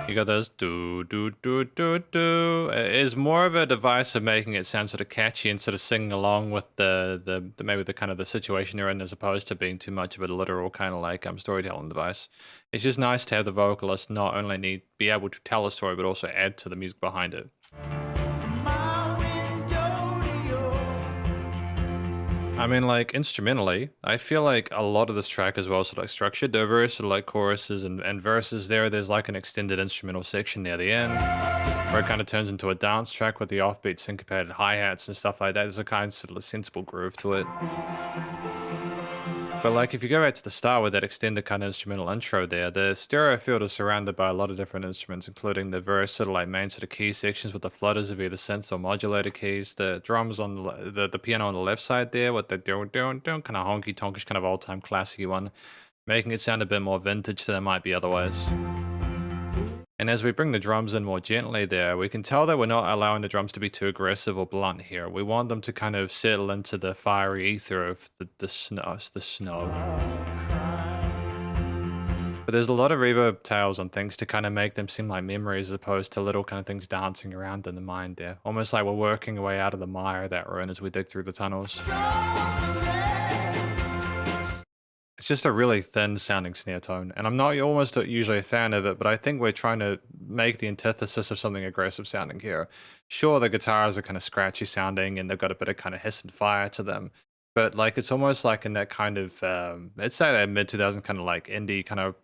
Speaker 1: You got those do do do do do. Is more of a device of making it sound sort of catchy and sort of singing along with the maybe the kind of the situation you're in, as opposed to being too much of a literal kind of like storytelling device. It's just nice to have the vocalist not only be able to tell a story, but also add to the music behind it. I mean, like, instrumentally, I feel like a lot of this track is well sort of like structured. There are very sort of like choruses and verses there. There's like an extended instrumental section near the end, where it kind of turns into a dance track with the offbeat syncopated hi-hats and stuff like that. There's a kind of sort of sensible groove to it. But like, if you go back to the start with that extended kind of instrumental intro there, the stereo field is surrounded by a lot of different instruments, including the various sort of like main sort of key sections with the flutters of either synths or modulator keys, the drums on the piano on the left side there with the kind of honky tonkish kind of old time classicy one, making it sound a bit more vintage than it might be otherwise. And as we bring the drums in more gently there, we can tell that we're not allowing the drums to be too aggressive or blunt here. We want them to kind of settle into the fiery ether of the snow. But there's a lot of reverb tails on things to kind of make them seem like memories as opposed to little kind of things dancing around in the mind there. Almost like we're working our way out of the mire that we're in as we dig through the tunnels. It's just a really thin sounding snare tone, and I'm not almost usually a fan of it, but I think we're trying to make the antithesis of something aggressive sounding here. Sure, the guitars are kind of scratchy sounding and they've got a bit of kind of hiss and fire to them, but like it's almost like in that kind of, let's say that mid-2000s kind of like indie kind of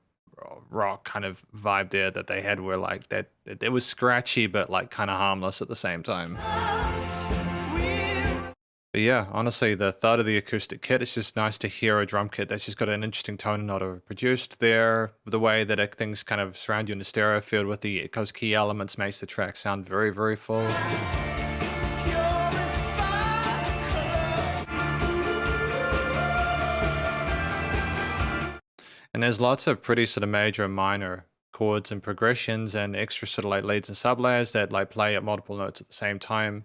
Speaker 1: rock kind of vibe there that they had, where like that it was scratchy but like kind of harmless at the same time. But yeah, honestly, the thud of the acoustic kit, it's just nice to hear a drum kit that's just got an interesting tone and not overproduced there. The way that things kind of surround you in the stereo field with those key elements makes the track sound very, very full. And there's lots of pretty sort of major and minor chords and progressions and extra sort of like leads and sub layers that like play at multiple notes at the same time,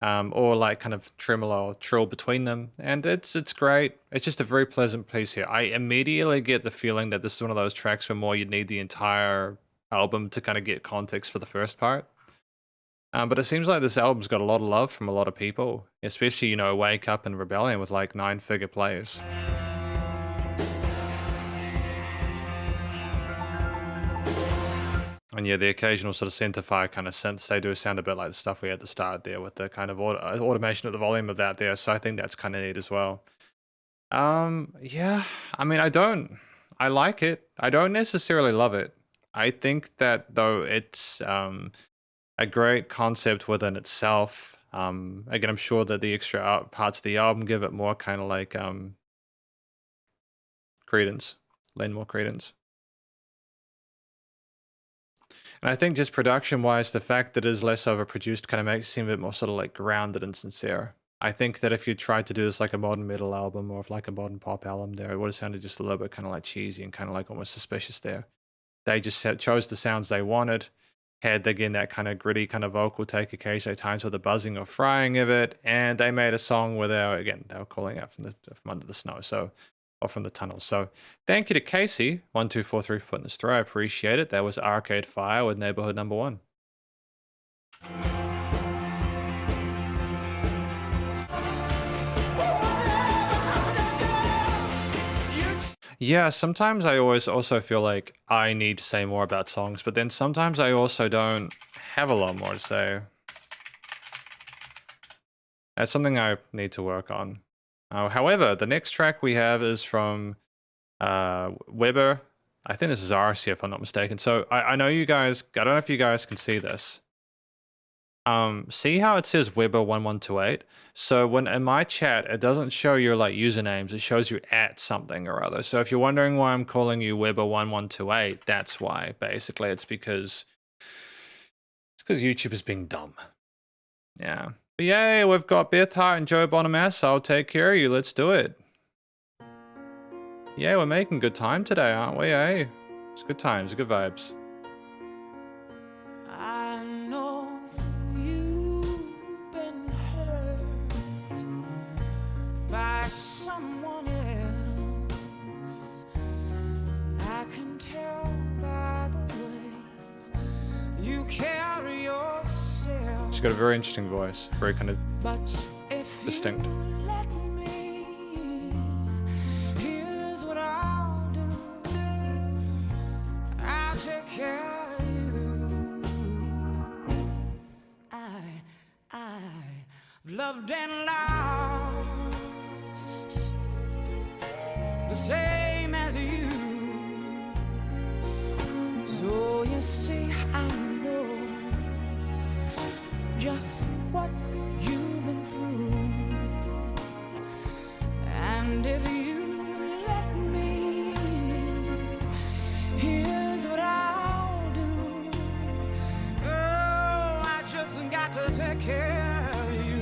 Speaker 1: or like kind of tremolo or trill between them. And it's great. It's just a very pleasant piece here. I immediately get the feeling that this is one of those tracks where more you'd need the entire album to kind of get context for the first part. But it seems like this album's got a lot of love from a lot of people, especially, you know, Wake Up and Rebellion with like 9-figure plays. And yeah, the occasional sort of centerfire kind of synths, they do sound a bit like the stuff we had at the start there with the kind of automation at the volume of that there. So I think that's kind of neat as well. Yeah, I mean, I like it. I don't necessarily love it. I think that though it's a great concept within itself. Again, I'm sure that the extra parts of the album give it more kind of like credence, lend more credence. And I think just production-wise, the fact that it is less overproduced kind of makes it seem a bit more sort of like grounded and sincere. I think that if you tried to do this like a modern metal album or if like a modern pop album there, it would have sounded just a little bit kind of like cheesy and kind of like almost suspicious there. They just chose the sounds they wanted, had again that kind of gritty kind of vocal take occasionally at times with the buzzing or frying of it, and they made a song where they were calling out from under the snow, so, or from the tunnel. So thank you to Casey1243 for putting this through. I appreciate it. That was Arcade Fire with Neighborhood Number 1. Yeah, sometimes I always also feel like I need to say more about songs, but then sometimes I also don't have a lot more to say. That's something I need to work on. However, the next track we have is from Weber. I think this is RC if I'm not mistaken. So I know you guys, I don't know if you guys can see this. See how it says Weber1128? So when in my chat, it doesn't show your like usernames, it shows you at something or other. So if you're wondering why I'm calling you Weber1128, that's why. Basically, it's because YouTube is being dumb. Yeah. But yay, we've got Beth Hart and Joe Bonamassa. I'll take care of you. Let's do it. Yeah, we're making good time today, aren't we? Hey, it's good times, good vibes.
Speaker 4: By someone else, I can tell by the way you carry yourself.
Speaker 1: She's got a very interesting voice, very kind of distinct.
Speaker 4: Let me, here's what I'll do. I'll take care of you. I've loved and lost the same as you. So you see, I know just what you've been through. And if you let me, here's what I'll do. Oh, I just got to take care of you.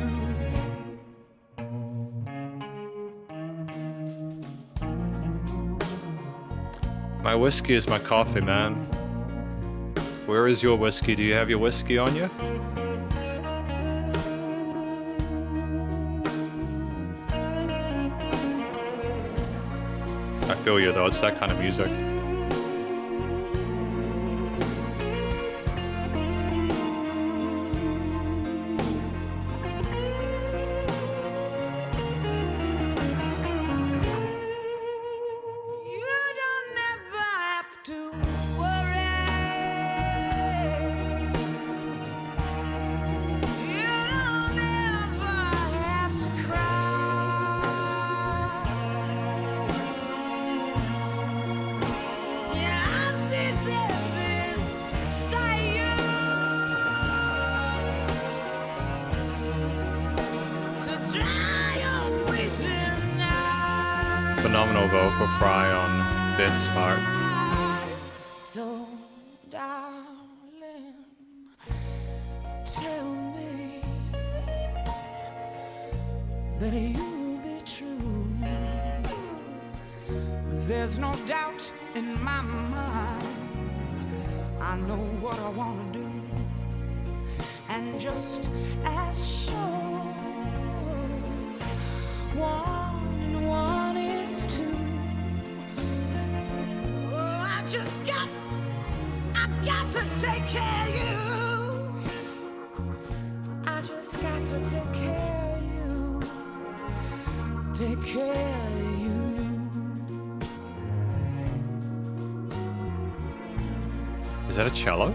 Speaker 1: My whiskey is my coffee, man. Where is your whiskey? Do you have your whiskey on you? I feel you though, it's that kind of music. Phenomenal vocal fry on Beth's part.
Speaker 4: So, darling, tell me that you'll be true. 'Cause there's no doubt in my mind I know what I want to do, and just as sure, 1 and 1 is 2. Oh, I got to take care of you. I just got to take care of you. Take care of you.
Speaker 1: Is that a cello?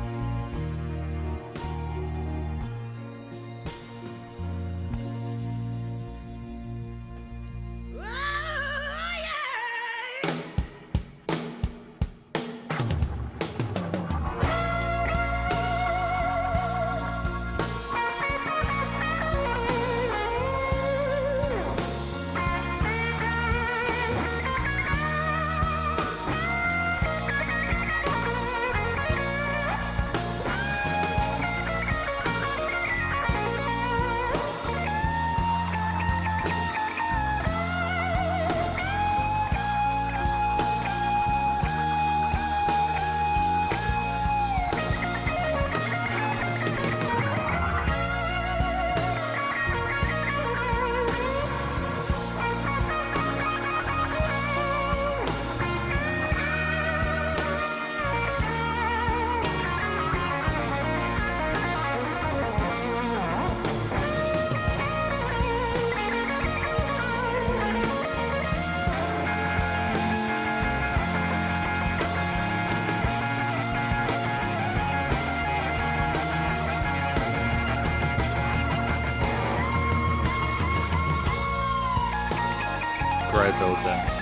Speaker 1: Great build there.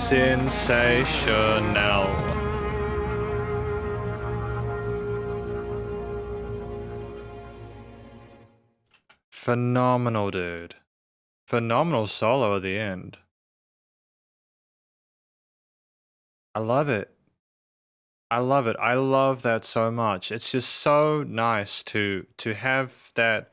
Speaker 1: Sensational. Phenomenal, dude. Phenomenal solo at the end. I love it. I love it. I love that so much. It's just so nice to have that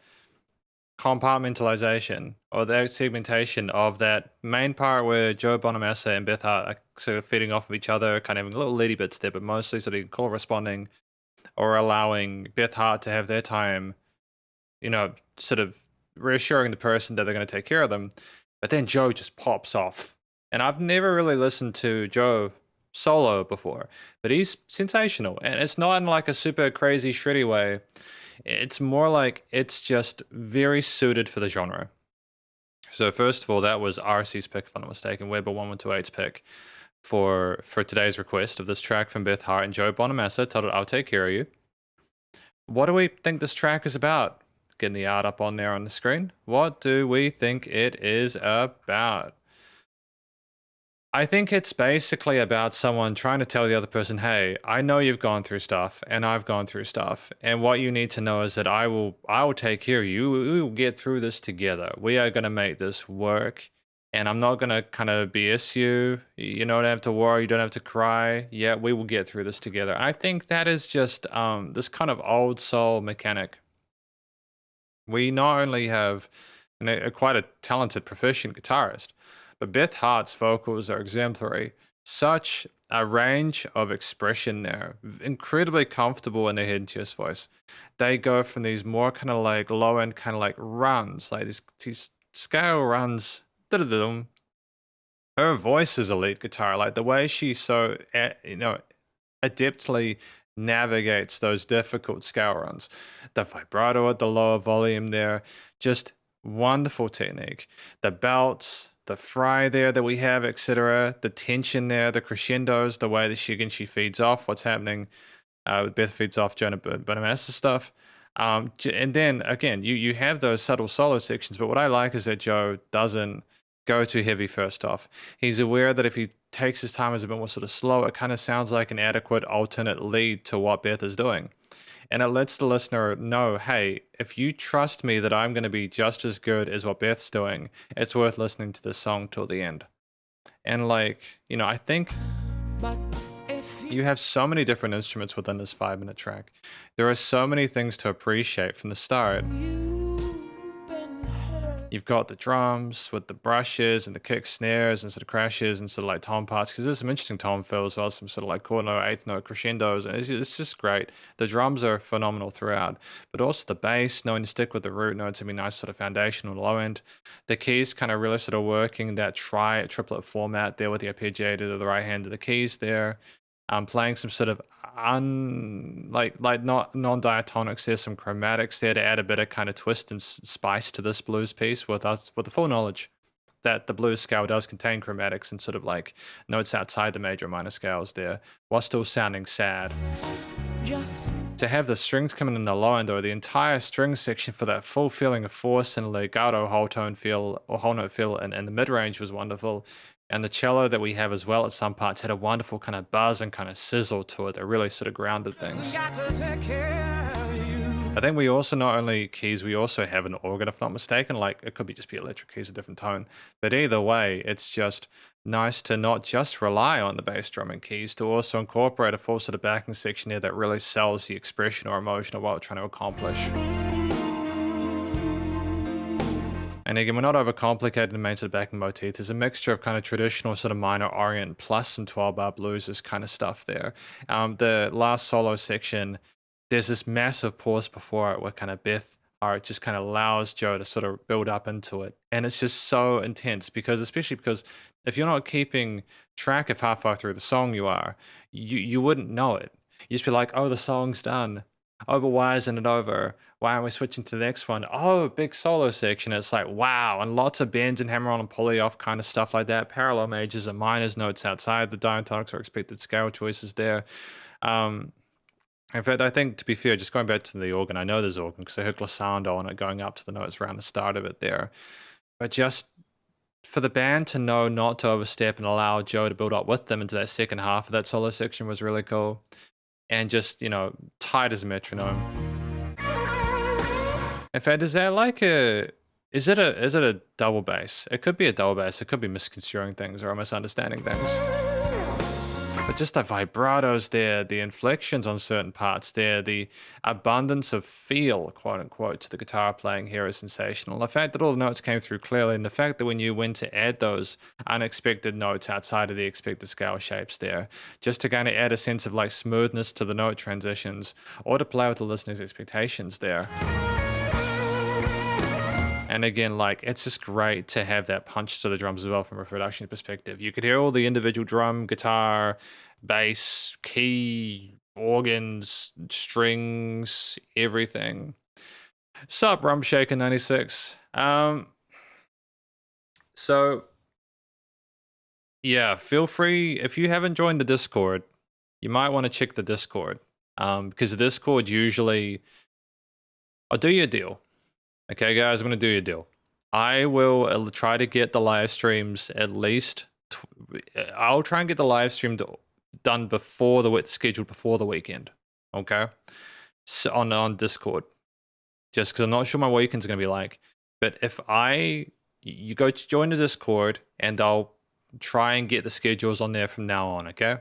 Speaker 1: compartmentalization or that segmentation of that main part where Joe Bonamassa and Beth Hart are sort of feeding off of each other, kind of having little lady bits there, but mostly sort of corresponding or allowing Beth Hart to have their time, you know, sort of reassuring the person that they're going to take care of them. But then Joe just pops off. And I've never really listened to Joe solo before, but he's sensational. And it's not in like a super crazy shreddy way. It's more like it's just very suited for the genre. So first of all, that was RC's pick, if I'm not mistaken, Weber1128's pick for today's request of this track from Beth Hart and Joe Bonamassa, titled I'll Take Care of You. What do we think this track is about? Getting the art up on there on the screen. What do we think it is about? I think it's basically about someone trying to tell the other person, hey, I know you've gone through stuff and I've gone through stuff. And what you need to know is that I will take care of you. We will get through this together. We are going to make this work. And I'm not going to kind of BS you. You don't have to worry. You don't have to cry. Yeah, we will get through this together. I think that is just this kind of old soul mechanic. We not only have quite a talented, proficient guitarist, but Beth Hart's vocals are exemplary. Such a range of expression there. Incredibly comfortable in their hidden chest voice. They go from these more kind of like low end kind of like runs, like these scale runs. Her voice is a lead guitar. Like the way she so adeptly navigates those difficult scale runs. The vibrato at the lower volume there, just wonderful technique. The belts, the fry there that we have, etc. The tension there, the crescendos, the way that she feeds off what's happening. Beth feeds off Jonah Bonamassa stuff. And then again, you have those subtle solo sections, but what I like is that Joe doesn't go too heavy first off. He's aware that if he takes his time, is a bit more sort of slow. It kind of sounds like an adequate alternate lead to what Beth is doing. And it lets the listener know, hey, if you trust me that I'm going to be just as good as what Beth's doing, it's worth listening to this song till the end. And like, you know, I think
Speaker 4: But if
Speaker 1: you have so many different instruments within this 5-minute track. There are so many things to appreciate from the start.
Speaker 4: you've been hurt,
Speaker 1: You've got the drums with the brushes and the kick snares and sort of crashes and sort of like tom parts, because there's some interesting tom fills as well, some sort of like quarter note, eighth note crescendos, and it's just great. The drums are phenomenal throughout, but also the bass, knowing to stick with the root notes and be nice sort of foundation on the low end. The keys kind of really sort of working that triplet format there with the arpeggiator to the right hand of the keys there. Playing some sort of not non-diatonics. There's some chromatics there to add a bit of kind of twist and spice to this blues piece with the full knowledge that the blues scale does contain chromatics and sort of like notes outside the major and minor scales there, while still sounding sad.
Speaker 4: just
Speaker 1: To have the strings coming in the low end, or the entire string section for that full feeling of force and legato whole tone feel or whole note feel and the mid range was wonderful. And the cello that we have as well at some parts had a wonderful kind of buzz and kind of sizzle to it that really sort of grounded things.
Speaker 4: got to take care of you.
Speaker 1: I think we also, not only keys, we also have an organ, if not mistaken. Like, it could be just be electric keys, a different tone. But either way, it's just nice to not just rely on the bass drum and keys, to also incorporate a full sort of backing section there that really sells the expression or emotion of what we're trying to accomplish. And again, we're not overcomplicated the main sort of backing motif. There's a mixture of kind of traditional sort of minor orient plus some 12-bar blues, this kind of stuff there. The last solo section, there's this massive pause before it where kind of Beth art just kind of allows Joe to sort of build up into it. And it's just so intense, because especially because if you're not keeping track of how far through the song you are, you wouldn't know it. You just be like, oh, the song's done. Oh, but why isn't it over? Why aren't we switching to the next one? Oh, big solo section. It's like, wow. And lots of bends and hammer on and pulley off kind of stuff like that. Parallel majors and minors, notes outside the diatonics or expected scale choices there. In fact, I think, to be fair, just going back to the organ, I know there's organ because I heard glissando on it going up to the notes around the start of it there. But just for the band to know not to overstep and allow Joe to build up with them into that second half of that solo section was really cool. And just, you know, tight as a metronome. In fact, is it a double bass? It could be a double bass. It could be misconstruing things or misunderstanding things. But just the vibratos there, the inflections on certain parts there, the abundance of feel, quote unquote, to the guitar playing here is sensational. The fact that all the notes came through clearly, and the fact that we knew when to add those unexpected notes outside of the expected scale shapes there, just to kind of add a sense of like smoothness to the note transitions, or to play with the listener's expectations there. And again, like, it's just great to have that punch to the drums as well from a production perspective. You could hear all the individual drum, guitar, bass, key, organs, strings, everything. Sup, Rum Shaker 96. So yeah, feel free, if you haven't joined the Discord, you might want to check the Discord. Because the Discord usually, I'll do you a deal. Okay, guys, I'm going to do you a deal. I will try to get the live streams at least. I'll try and get the live stream done scheduled before the weekend. Okay, so on Discord, just because I'm not sure my weekend's going to be like. But if you go to join the Discord, and I'll try and get the schedules on there from now on. Okay.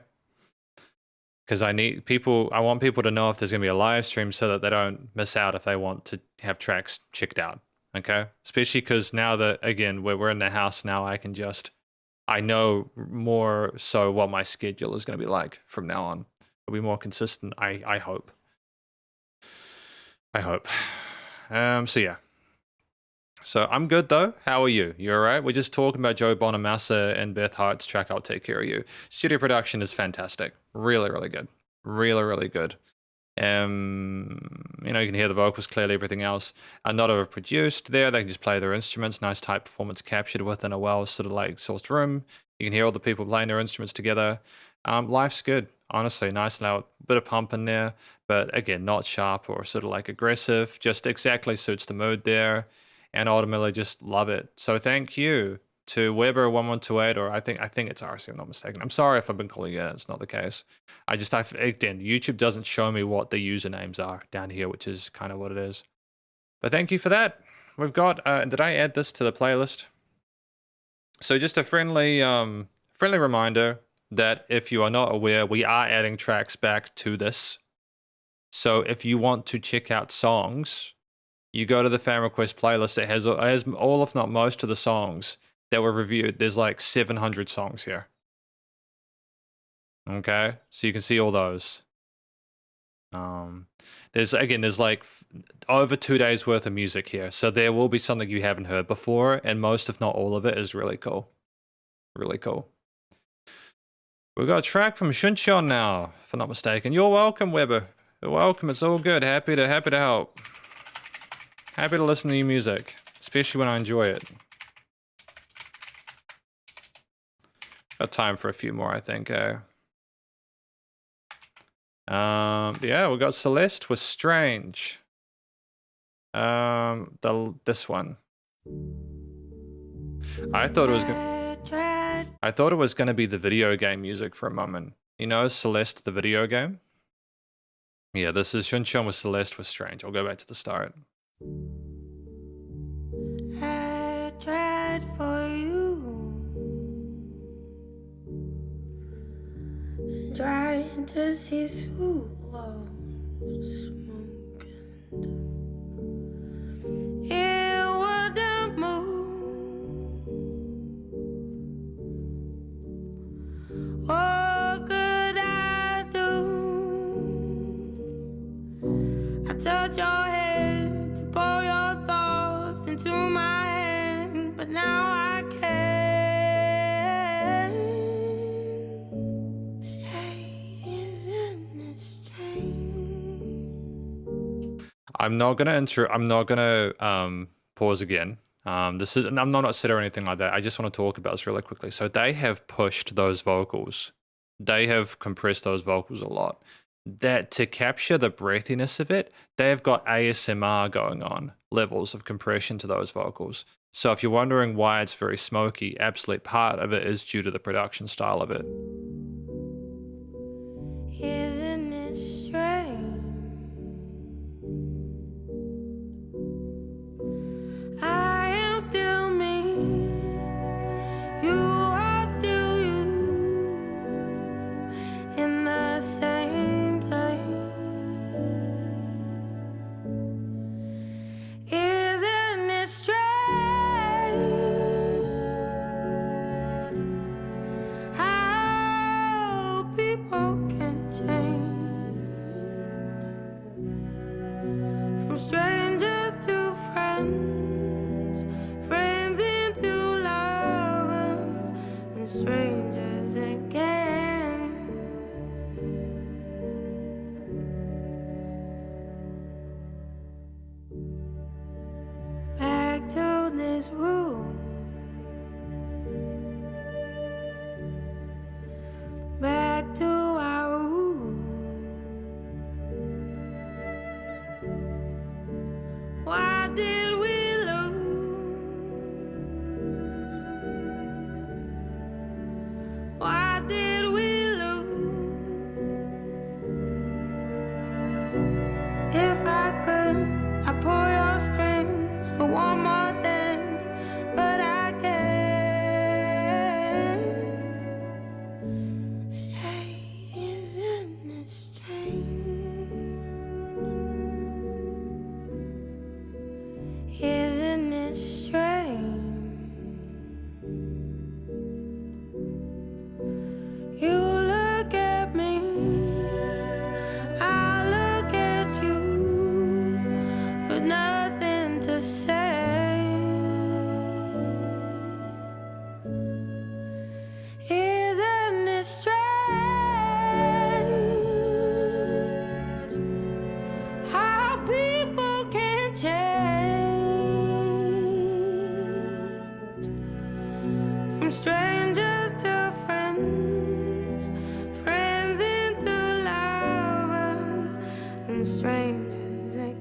Speaker 1: Because I want people to know if there's going to be a live stream so that they don't miss out if they want to have tracks checked out, okay? Especially because now that, again, we're in the house now, I know more so what my schedule is going to be like from now on. It'll be more consistent, I hope. So yeah. So I'm good though. How are you? You all right? We're just talking about Joe Bonamassa and Beth Hart's track I'll Take Care of You. Studio production is fantastic. Really, really good. Really, really good. You know, you can hear the vocals clearly, everything else. Not overproduced there. They can just play their instruments. Nice tight performance captured within a well sort of like sourced room. You can hear all the people playing their instruments together. Life's good. Honestly, nice loud bit of pump in there. But again, not sharp or sort of like aggressive. Just exactly suits the mood there. And ultimately just love it. So thank you to Weber1128, or I think it's RC, I'm not mistaken. I'm sorry if I've been calling it, it's not the case. Again, YouTube doesn't show me what the usernames are down here, which is kind of what it is. But thank you for that. We've got, did I add this to the playlist? So just a friendly reminder that if you are not aware, we are adding tracks back to this. So if you want to check out songs, you go to the fan request playlist. It has all, if not most, of the songs that were reviewed. There's like 700 songs here. Okay, so you can see all those. There's like over 2 days worth of music here, so there will be something you haven't heard before, and most, if not all of it, is really cool. Really cool. We've got a track from Shuncheon now, if I'm not mistaken. You're welcome, Weber. You're welcome. It's all good. Happy to help. Happy to listen to your music, especially when I enjoy it. Got time for a few more, I think. Yeah, we got Celeste with Strange. This one. I thought it was gonna be the video game music for a moment. You know, Celeste, the video game. Yeah, this is Shuncheon with Celeste with Strange. I'll go back to the start.
Speaker 4: I tried for you, trying to see through all smoke, and it wouldn't move. What could I do? I touch your head to pour your thoughts into my hand, but now I can't. Say, isn't it strange?
Speaker 1: I'm not gonna pause again. I'm not upset or anything like that. I just want to talk about this really quickly. So they have pushed those vocals. They have compressed those vocals a lot. That to capture the breathiness of it, they've got ASMR going on, levels of compression to those vocals. So if you're wondering why it's very smoky, absolute part of it is due to the production style of it.
Speaker 4: Isn't it strange? I am still me, you are still you, in the same place. Isn't it strange how people can change from strangers to friends, friends into lovers, and strangers again. Back to this room, back to our room. Why did we lose? Why did we lose? If I could, I'd pull your strings for one more dance, but I can't. Say, isn't it strange? Isn't it strange? You look at me, I look at you, with nothing to say. Isn't it strange how people can change from strangers to friends, friends into lovers, and strangers again.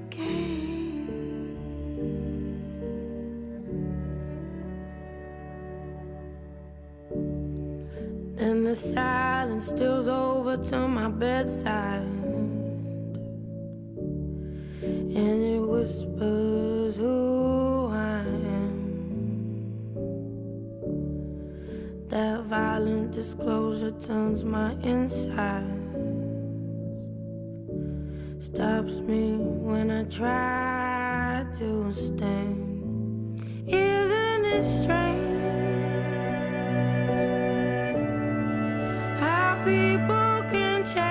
Speaker 4: the silence steals over to my bedside, and it whispers who I am. That violent disclosure turns my insides, stops me when I try to stand. Isn't it strange how people can change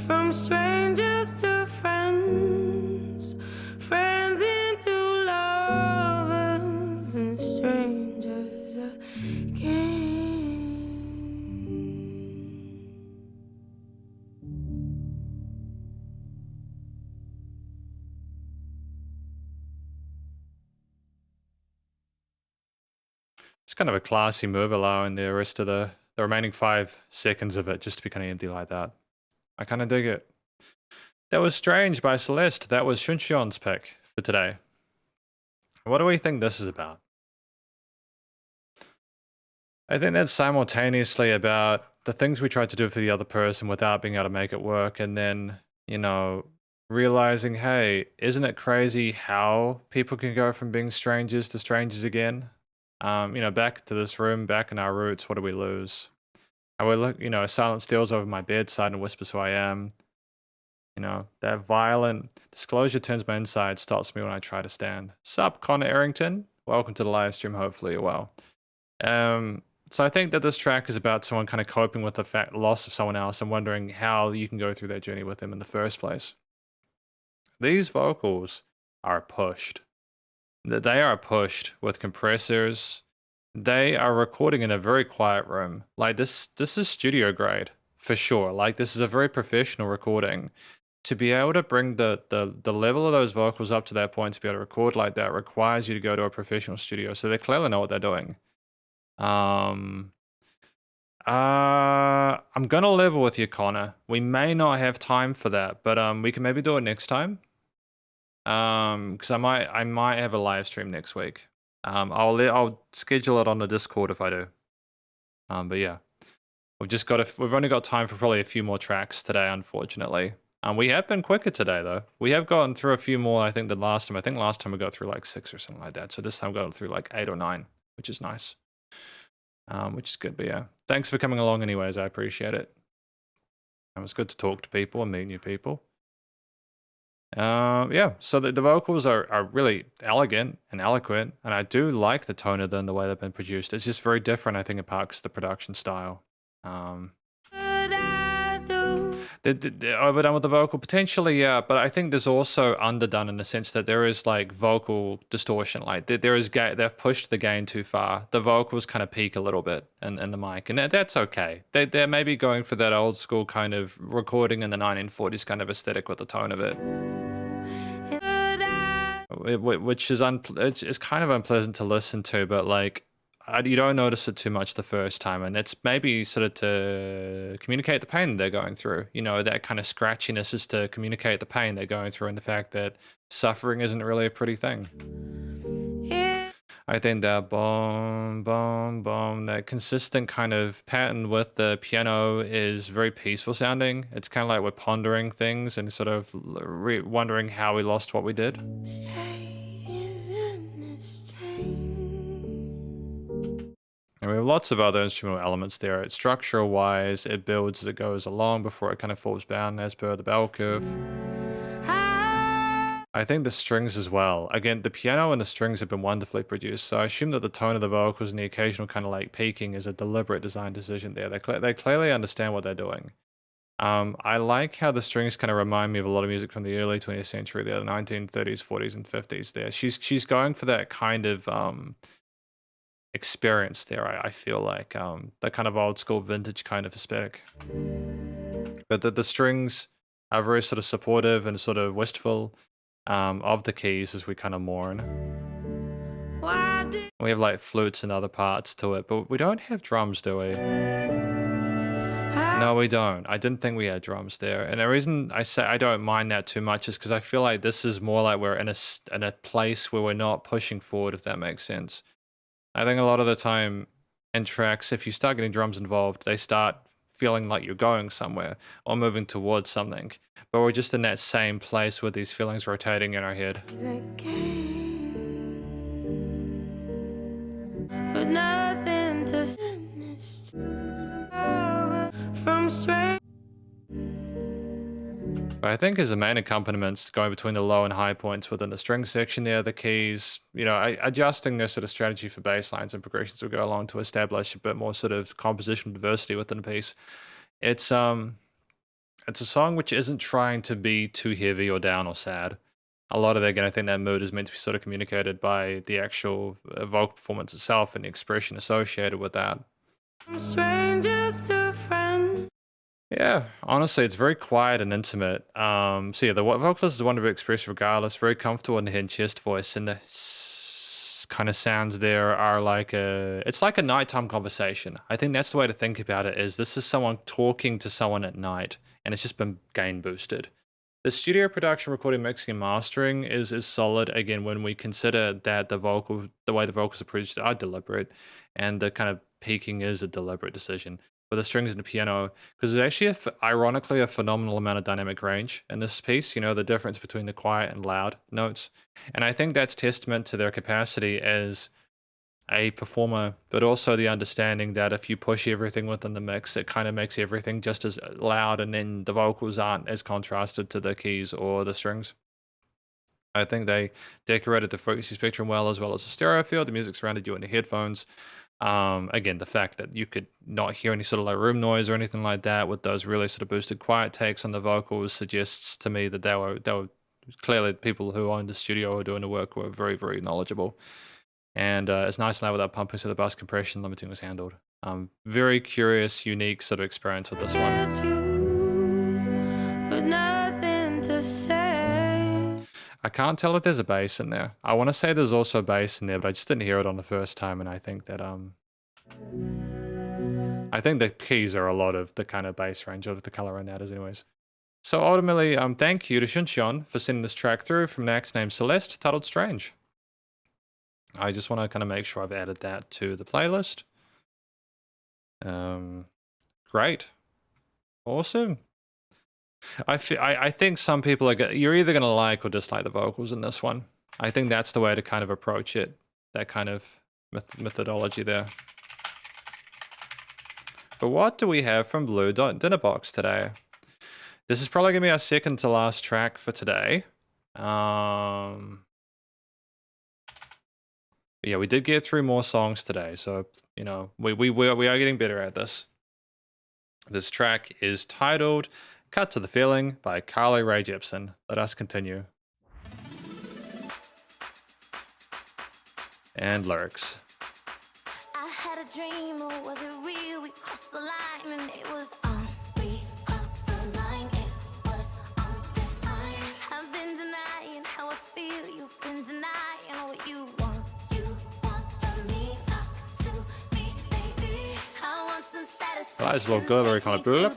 Speaker 4: from strangers to friends, friends into lovers, and strangers again.
Speaker 1: It's kind of a classy move, allowing the rest of the remaining 5 seconds of it just to be kind of empty like that. I kind of dig it. That was Strange by Celeste. That was Shunshion's pick for today. What do we think this is about? I think that's simultaneously about the things we tried to do for the other person without being able to make it work, and then, you know, realizing, hey, isn't it crazy how people can go from being strangers to strangers again? You know, back to this room, back in our roots, what do we lose? I would look, you know, silence steals over my bedside and whispers who I am. You know, that violent disclosure turns my inside, stops me when I try to stand. Sup, Connor Errington? Welcome to the live stream, hopefully you're well. So I think that this track is about someone kind of coping with the loss of someone else and wondering how you can go through that journey with them in the first place. These vocals are pushed. They are pushed with compressors. They are recording in a very quiet room. Like this is studio grade for sure. Like this is a very professional recording. To be able to bring the level of those vocals up to that point, to be able to record like that, requires you to go to a professional studio. So they clearly know what they're doing. I'm gonna level with you, Connor. We may not have time for that, but we can maybe do it next time. Because I might have a live stream next week. I'll schedule it on the Discord if I do. But yeah, we've only got time for probably a few more tracks today, unfortunately. We have been quicker today though. We have gotten through a few more, I think, than last time. I think last time we got through like 6 or something like that. So this time we got through like 8 or 9, which is nice. Which is good. But yeah, thanks for coming along anyways. I appreciate it. It was good to talk to people and meet new people. Yeah, so the vocals are really elegant and eloquent, and I do like the tone of them and the way they've been produced. It's just very different, I think, it parks the production style. Overdone with the vocal? Potentially, yeah, but I think there's also underdone in the sense that there is like vocal distortion. Like they've pushed the gain too far. The vocals kind of peak a little bit in the mic, and that's okay. They're maybe going for that old school kind of recording in the 1940s kind of aesthetic with the tone of it. Which is it's kind of unpleasant to listen to, but like you don't notice it too much the first time, and it's maybe sort of to communicate the pain they're going through. You know, that kind of scratchiness is to communicate the pain they're going through and the fact that suffering isn't really a pretty thing. I think that boom, boom, boom, that consistent kind of pattern with the piano is very peaceful sounding. It's kind of like we're pondering things and sort of wondering how we lost what we did. And we have lots of other instrumental elements there. It's structural wise, it builds as it goes along before it kind of falls down as per the bell curve. I think the strings as well. Again, the piano and the strings have been wonderfully produced, so I assume that the tone of the vocals and the occasional kind of like peaking is a deliberate design decision there. They clearly understand what they're doing. I like how the strings kind of remind me of a lot of music from the early 20th century, the 1930s, 40s, and 50s there. She's going for that kind of experience there, I feel like. That kind of old school vintage kind of aesthetic. But the strings are very sort of supportive and sort of wistful of the keys as we kind of mourn. We have like flutes and other parts to it, but we don't have drums, do we? No, we don't. I didn't think we had drums there. And the reason I say I don't mind that too much is because I feel like this is more like we're in a place where we're not pushing forward, if that makes sense. I think a lot of the time in tracks, if you start getting drums involved, they start feeling like you're going somewhere or moving towards something. But we're just in that same place with these feelings rotating in our head.
Speaker 4: With nothing to finish from straight.
Speaker 1: But I think as the main accompaniments going between the low and high points within the string section there, the keys, you know, adjusting this sort of strategy for bass lines and progressions will go along to establish a bit more sort of compositional diversity within the piece. It's a song which isn't trying to be too heavy or down or sad. A lot of that, again, I think that mood is meant to be sort of communicated by the actual vocal performance itself and the expression associated with that.
Speaker 4: From strangers to friends.
Speaker 1: Yeah, honestly, it's very quiet and intimate. So yeah, the vocalist is one to express regardless, very comfortable in the head and chest voice, and the kind of sounds there are like it's like a nighttime conversation. I think that's the way to think about it, is this is someone talking to someone at night, and it's just been gain boosted. The studio production, recording, mixing, and mastering is solid, again, when we consider that the way the vocals are produced are deliberate, and the kind of peaking is a deliberate decision. With the strings and the piano, because there's actually, ironically, a phenomenal amount of dynamic range in this piece, you know, the difference between the quiet and loud notes. And I think that's testament to their capacity as a performer, but also the understanding that if you push everything within the mix, it kind of makes everything just as loud, and then the vocals aren't as contrasted to the keys or the strings. I think they decorated the frequency spectrum well as the stereo field. The music surrounded you in the headphones. Again, the fact that you could not hear any sort of like room noise or anything like that with those really sort of boosted quiet takes on the vocals suggests to me that they were clearly people who owned the studio or doing the work were very, very knowledgeable. And it's nice now with that pumping, so the bus compression limiting was handled. Very curious, unique sort of experience with this one.
Speaker 4: With nothing to say.
Speaker 1: I can't tell if there's a bass in there. I want to say there's also a bass in there, but I just didn't hear it on the first time, and I think that I think the keys are a lot of the kind of bass range of the color in that is anyways. So ultimately, thank you to Shuncheon for sending this track through from an act named Celeste, titled Strange. I just want to kind of make sure I've added that to the playlist. Great. Awesome. I think some people you're either going to like or dislike the vocals in this one. I think that's the way to kind of approach it, that kind of methodology there. But what do we have from Blue Dinner Box today? This is probably going to be our second to last track for today. Yeah, we did get through more songs today, so, you know, we are getting better at this. This track is titled Cut to the Feeling by Carly Rae Jepsen. Let us continue. And lyrics.
Speaker 5: I had a dream, or was it real? We crossed the line and it was on. We crossed the line, it was on this time. I've been denying how I feel. You've been denying what you want. You want from me, talk to me, baby. I want some satisfaction.
Speaker 1: That is a little good, very kind of blue.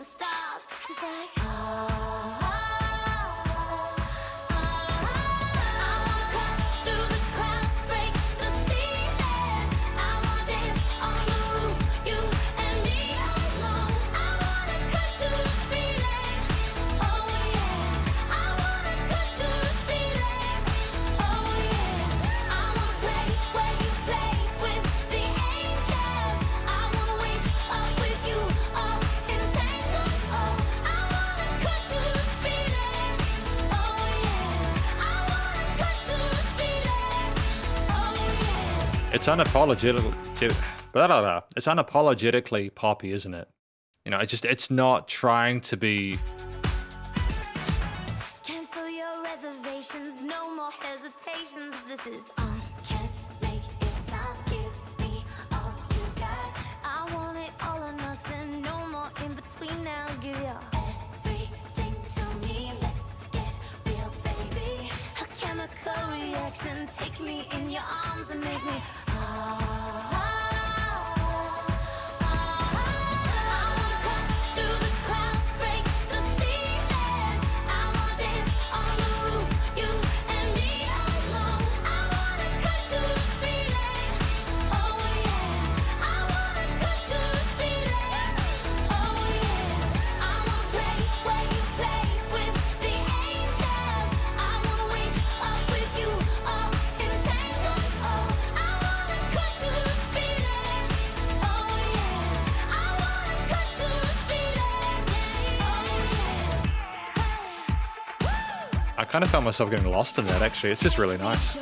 Speaker 1: It's unapologetically poppy, isn't it? You know, it's not trying to be.
Speaker 5: Cancel your reservations, no more hesitations. This is on. Can't make it stop. Give me all you got. I want it all or nothing. No more in between now. Give your everything to me. Let's get real, baby. A chemical reaction. Take me in your arms and make me.
Speaker 1: I kind of found myself getting lost in that, actually. It's just really nice.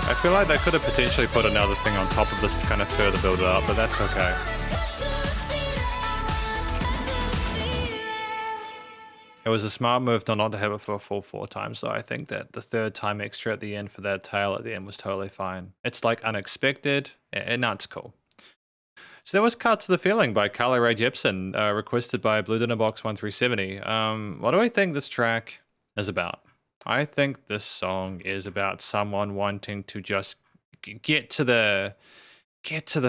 Speaker 1: I feel like they could have potentially put another thing on top of this to kind of further build it up, but that's okay. It was a smart move not to have it for a full 4 times, so I think that the 3rd time extra at the end for that tail at the end was totally fine. It's like unexpected, and no, it's cool. So that was Cut to the Feeling by Carly Rae Jepsen, requested by Blue Dinner Box 1370. What do I think this track is about? I think this song is about someone wanting to just get to the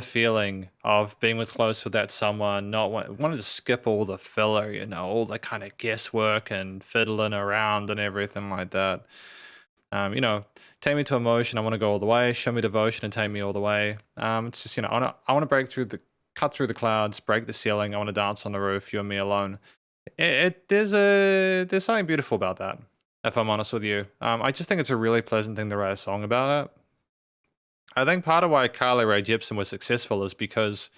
Speaker 1: feeling of being close with that someone, not wanting to skip all the filler, you know, all the kind of guesswork and fiddling around and everything like that. You know, take me to emotion, I want to go all the way. Show me devotion and take me all the way. It's just, you know, I want to cut through the clouds, break the ceiling. I want to dance on the roof, you and me alone. There's something beautiful about that, if I'm honest with you. I just think it's a really pleasant thing to write a song about it. I think part of why Carly Rae Jepsen was successful is because,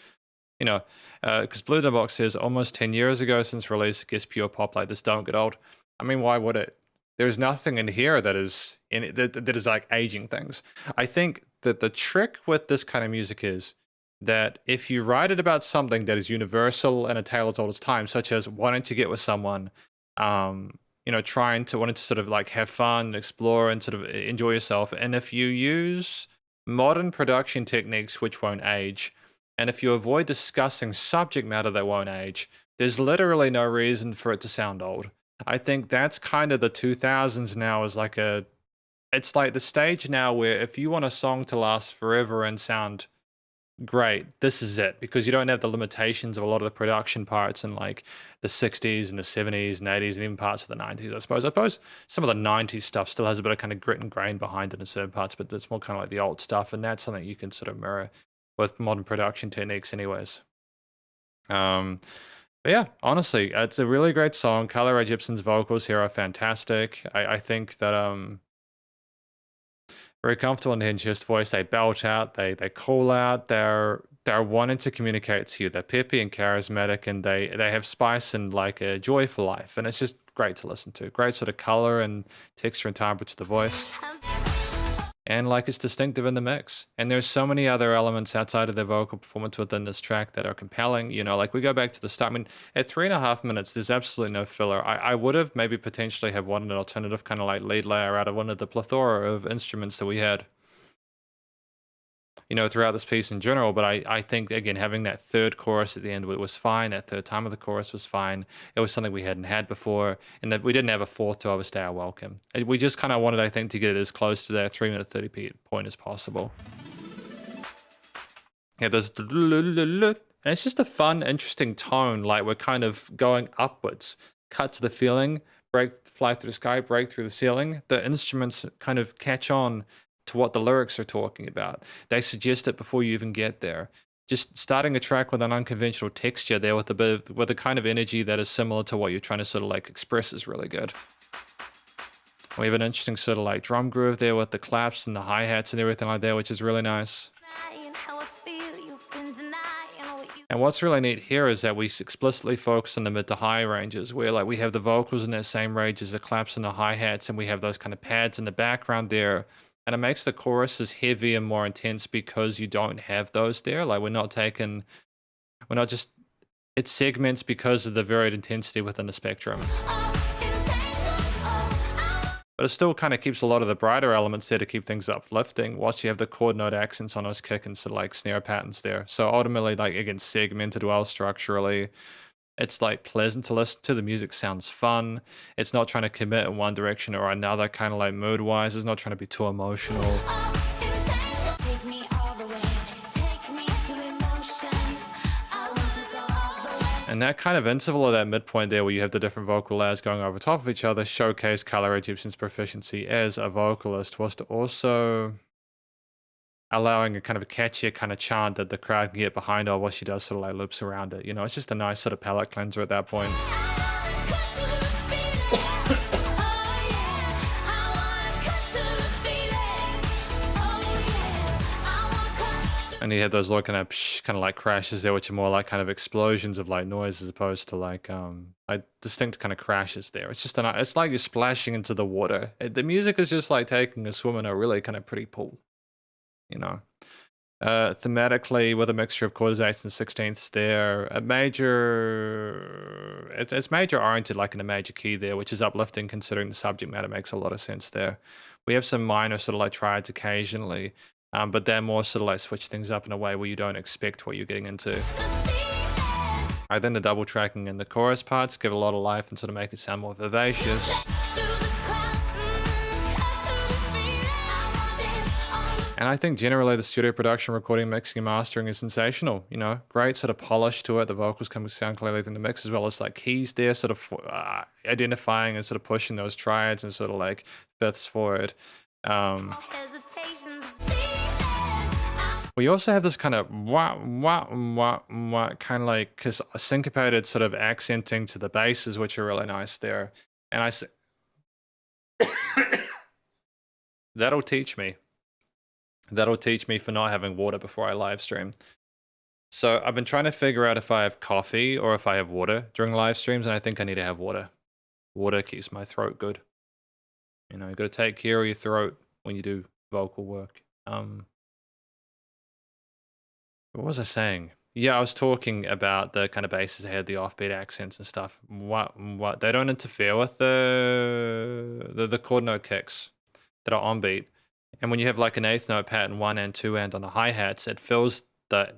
Speaker 1: you know, because Blue Dinner Box says almost 10 years ago since release, I guess pure pop like this don't get old. I mean, why would it? There's nothing in here that is that is like aging things. I think that the trick with this kind of music is that if you write it about something that is universal and a tale as old as time, such as wanting to get with someone, you know, wanting to sort of like have fun, explore, and sort of enjoy yourself. And if you use modern production techniques which won't age, and if you avoid discussing subject matter that won't age, there's literally no reason for it to sound old. I think that's kind of the 2000s now is like it's like the stage now where if you want a song to last forever and sound great, this is it, because you don't have the limitations of a lot of the production parts in like the 60s and the 70s and 80s and even parts of the 90s, I suppose some of the 90s stuff still has a bit of kind of grit and grain behind it in certain parts, but it's more kind of like the old stuff, and that's something you can sort of mirror with modern production techniques anyways. But yeah, honestly, it's a really great song. Carly Rae Jepsen's vocals here are fantastic. I think that very comfortable in their chest voice. They belt out, they call out, they're wanting to communicate to you. They're peppy and charismatic, and they have spice and like a joy for life. And it's just great to listen to. Great sort of color and texture and timbre to the voice. And like it's distinctive in the mix. And there's so many other elements outside of their vocal performance within this track that are compelling. You know, like we go back to the start. I mean, at 3.5 minutes, there's absolutely no filler. I would have maybe potentially have wanted an alternative kind of like lead layer out of one of the plethora of instruments that we had, you know, throughout this piece in general. But I think, again, having that 3rd chorus at the end was fine. That 3rd time of the chorus was fine. It was something we hadn't had before, and that we didn't have a 4th to overstay our welcome. We just kind of wanted, I think, to get it as close to that 3-minute 30p point as possible. Yeah, there's and it's just a fun, interesting tone. Like we're kind of going upwards. Cut to the feeling, fly through the sky, break through the ceiling. The instruments kind of catch on to what the lyrics are talking about. They suggest it before you even get there. Just starting a track with an unconventional texture there with a kind of energy that is similar to what you're trying to sort of like express is really good. We have an interesting sort of like drum groove there with the claps and the hi-hats and everything like that, which is really nice. And what's really neat here is that we explicitly focus on the mid to high ranges, where like we have the vocals in that same range as the claps and the hi-hats, and we have those kind of pads in the background there. And it makes the choruses heavy and more intense because you don't have those there. Like it segments because of the varied intensity within the spectrum. but it still kind of keeps a lot of the brighter elements there to keep things uplifting, whilst you have the chord note accents on those kick and sort of like snare patterns there. So ultimately, like, again, segmented well structurally. It's like pleasant to listen to. The music sounds fun. It's not trying to commit in one direction or another, kind of like mood wise. It's not trying to be too emotional.
Speaker 5: Take me all the way, take me to emotion. I want to go all the way.
Speaker 1: And that kind of interval of that midpoint there where you have the different vocal layers going over top of each other showcase Carly Rae Jepsen's proficiency as a vocalist, whilst also allowing a kind of a catchier kind of chant that the crowd can get behind her while she does sort of like loops around it. You know, it's just a nice sort of palate cleanser at that point. And you have those little kind of like crashes there, which are more like kind of explosions of like noise as opposed to like distinct kind of crashes there. It's just it's like you're splashing into the water. The music is just like taking a swim in a really kind of pretty pool, you know. Thematically, with a mixture of quarters, eighths, and sixteenths there, a major, it's major oriented like in a major key there, which is uplifting considering the subject matter makes a lot of sense there. We have some minor sort of like triads occasionally, but they're more sort of like switch things up in a way where you don't expect what you're getting into. Then the double tracking and the chorus parts give a lot of life and sort of make it sound more vivacious. And I think generally the studio production, recording, mixing, and mastering is sensational. You know, great sort of polish to it. The vocals come sound clearly in the mix, as well as like keys there, sort of identifying and sort of pushing those triads and sort of like fifths forward. We also have this kind of kind of like syncopated sort of accenting to the basses, which are really nice there. And that'll teach me. That'll teach me for not having water before I live stream. So I've been trying to figure out if I have coffee or if I have water during live streams, and I think I need to have water. Water keeps my throat good. You know, you got to take care of your throat when you do vocal work. What was I saying? Yeah, I was talking about the kind of basses that had the offbeat accents and stuff. What they don't interfere with the chord note kicks that are on beat. And when you have like an eighth note pattern, 1 and 2 and on the hi-hats, it fills the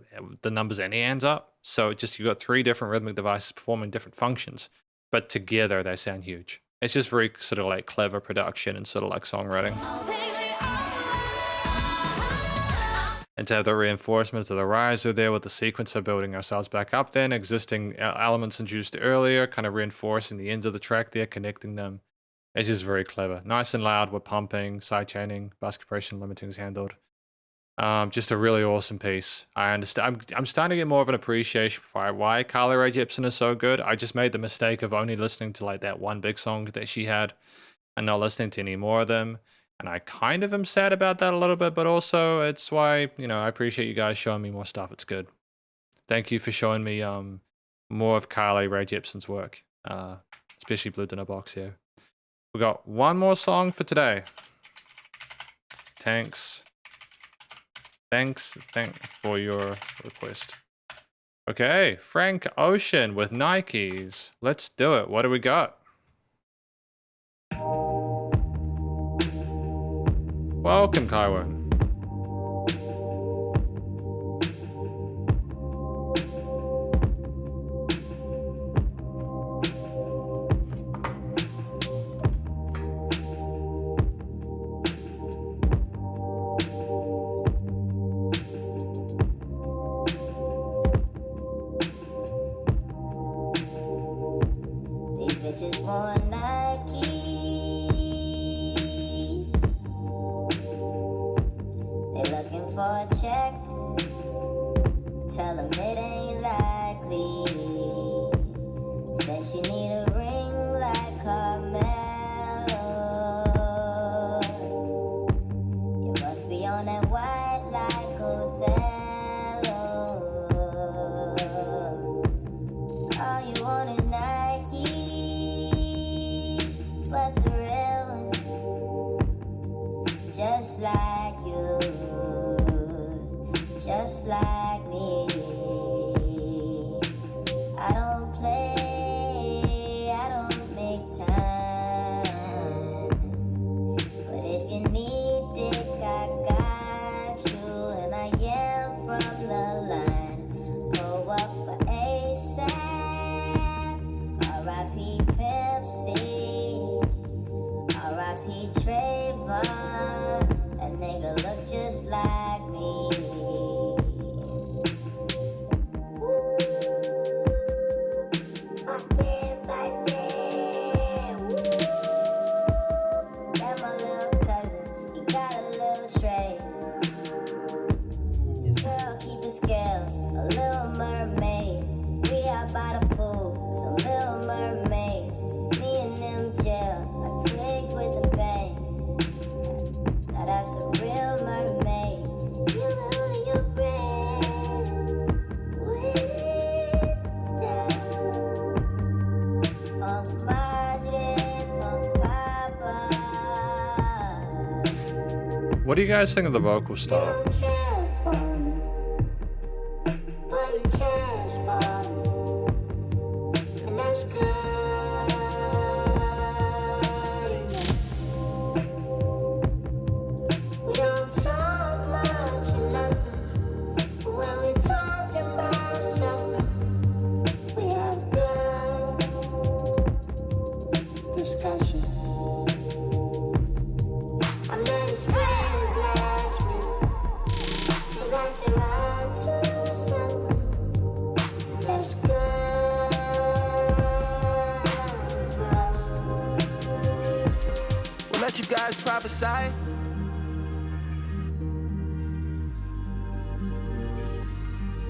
Speaker 1: numbers and ands up. So just you've got 3 different rhythmic devices performing different functions, but together they sound huge. It's just very sort of like clever production and sort of like songwriting. And to have the reinforcement of the riser there with the sequencer building ourselves back up, then existing elements introduced earlier, kind of reinforcing the end of the track there, connecting them. It's just very clever. Nice and loud with pumping, side chaining, bus compression, limiting is handled. Just a really awesome piece. I understand. I'm starting to get more of an appreciation for why Carly Rae Jepsen is so good. I just made the mistake of only listening to like that one big song that she had and not listening to any more of them. And I kind of am sad about that a little bit, but also it's why, you know, I appreciate you guys showing me more stuff. It's good. Thank you for showing me more of Carly Rae Jepsen's work, especially Blue Dinner Box here. We got one more song for today. Thanks for your request. Okay, Frank Ocean with Nikes. Let's do it. What do we got? Welcome, Kaiwan. What do you guys think of the vocal style?
Speaker 3: Let you guys prophesy.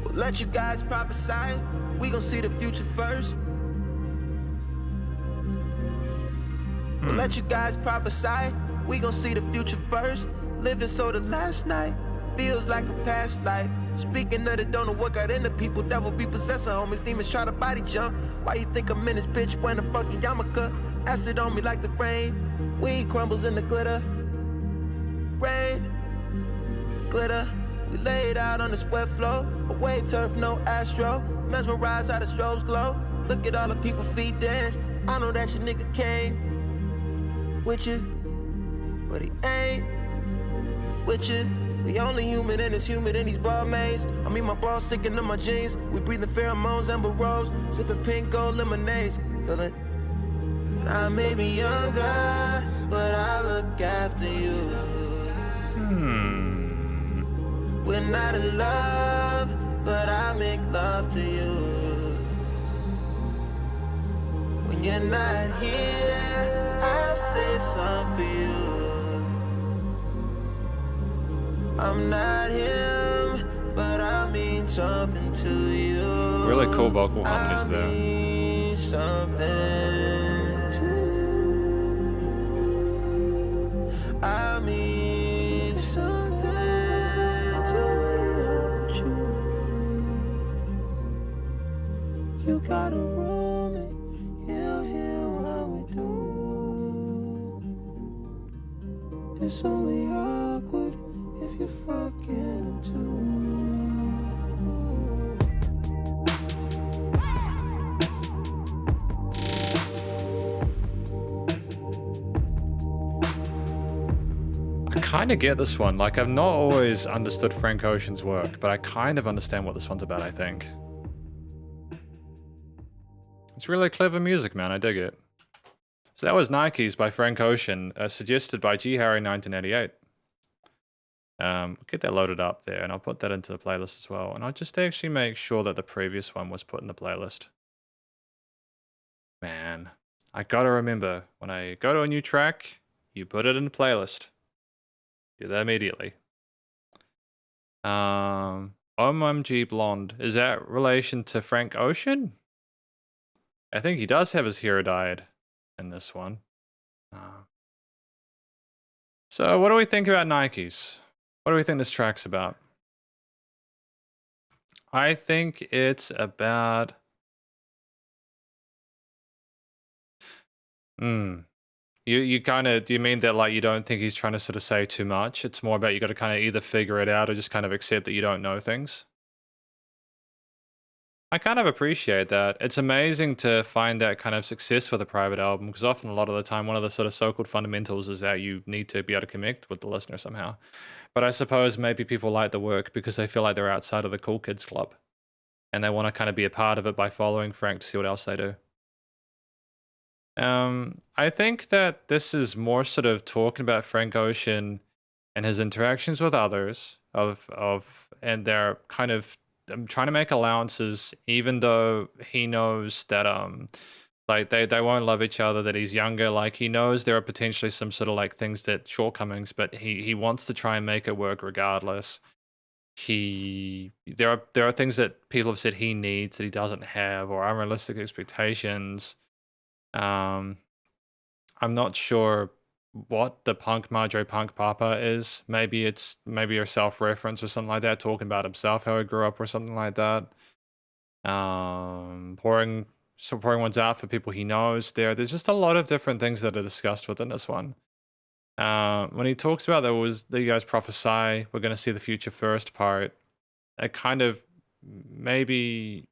Speaker 3: We'll let you guys prophesy. We gon' see the future first. We'll let you guys prophesy. We gon' see the future first. Living so the last night feels like a past life. Speaking of the don't know what got into people. Devil be possessing homies. Demons try to body jump. Why you think I'm in this bitch wearing a fucking yarmulke? Acid on me like the rain. Weed crumbles in the glitter. Rain, glitter. We laid out on this wet floor. Away turf, no astro. Mesmerized how the strobes glow. Look at all the people feet dance. I know that your nigga came with you, but he ain't with you. The only human in this humid in these ball mains. I mean my balls sticking to my jeans. We breathing pheromones, amber rose. Sipping pink gold lemonades. Feel it? I may be younger, but I look after you. We're not in love, but I make love to you. When you're not here, I'll save some for you. I'm not him, but I mean something to you.
Speaker 1: Really cool vocal harmonies there.
Speaker 3: I mean something. I mean something to you. You gotta roll me, he'll hear what we do. It's only awkward if you're fucking it too.
Speaker 1: I kind of get this one. Like, I've not always understood Frank Ocean's work, but I kind of understand what this one's about, I think. It's really clever music, man. I dig it. So that was Nikes by Frank Ocean, suggested by G Harry 1988. Get that loaded up there, and I'll put that into the playlist as well. And I'll just actually make sure that the previous one was put in the playlist. Man, I gotta remember, when I go to a new track, you put it in the playlist. Do that immediately. OMG Blonde. Is that relation to Frank Ocean? I think he does have his hair dyed in this one. So what do we think about Nikes? What do we think this track's about? I think it's about... You kind of, do you mean that, like, you don't think he's trying to sort of say too much? It's more about you got to kind of either figure it out or just kind of accept that you don't know things? I kind of appreciate that. It's amazing to find that kind of success with a private album, because often a lot of the time one of the sort of so-called fundamentals is that you need to be able to connect with the listener somehow. But I suppose maybe people like the work because they feel like they're outside of the cool kids club and they want to kind of be a part of it by following Frank to see what else they do. I think that this is more sort of talking about Frank Ocean and his interactions with others and they're kind of trying to make allowances, even though he knows that like they won't love each other, that he's younger. Like, he knows there are potentially some sort of like things that shortcomings, but he wants to try and make it work regardless. There are things that people have said he needs that he doesn't have, or unrealistic expectations. I'm not sure what the Punk Madre Punk Papa is. Maybe it's a self-reference or something like that, talking about himself, how he grew up or something like that. Pouring ones out for people he knows. There's just a lot of different things that are discussed within this one. When he talks about that you guys prophesy, we're going to see the future first part, it kind of maybe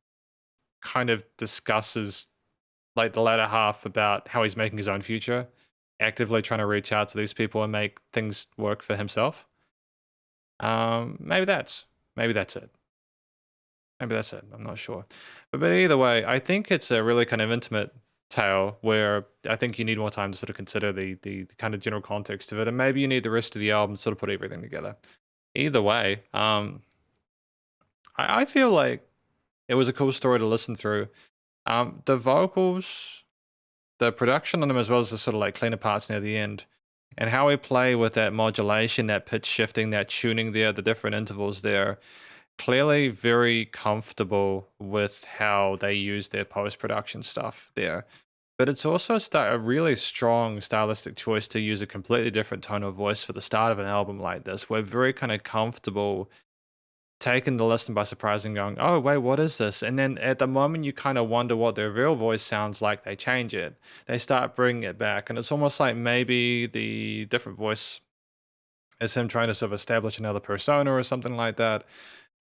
Speaker 1: kind of discusses like the latter half about how he's making his own future, actively trying to reach out to these people and make things work for himself. Maybe that's it. Maybe that's it. I'm not sure. But either way, I think it's a really kind of intimate tale where I think you need more time to sort of consider the kind of general context of it, and maybe you need the rest of the album to sort of put everything together. Either way, I feel like it was a cool story to listen through. The vocals, the production on them, as well as the sort of like cleaner parts near the end, and how we play with that modulation, that pitch shifting, that tuning there, the different intervals there. Clearly very comfortable with how they use their post-production stuff there. But it's also a really strong stylistic choice to use a completely different tone of voice for the start of an album like this. We're very kind of comfortable taking the listener by surprise and going, oh, wait, what is this? And then at the moment you kind of wonder what their real voice sounds like, they change it. They start bringing it back. And it's almost like maybe the different voice is him trying to sort of establish another persona or something like that.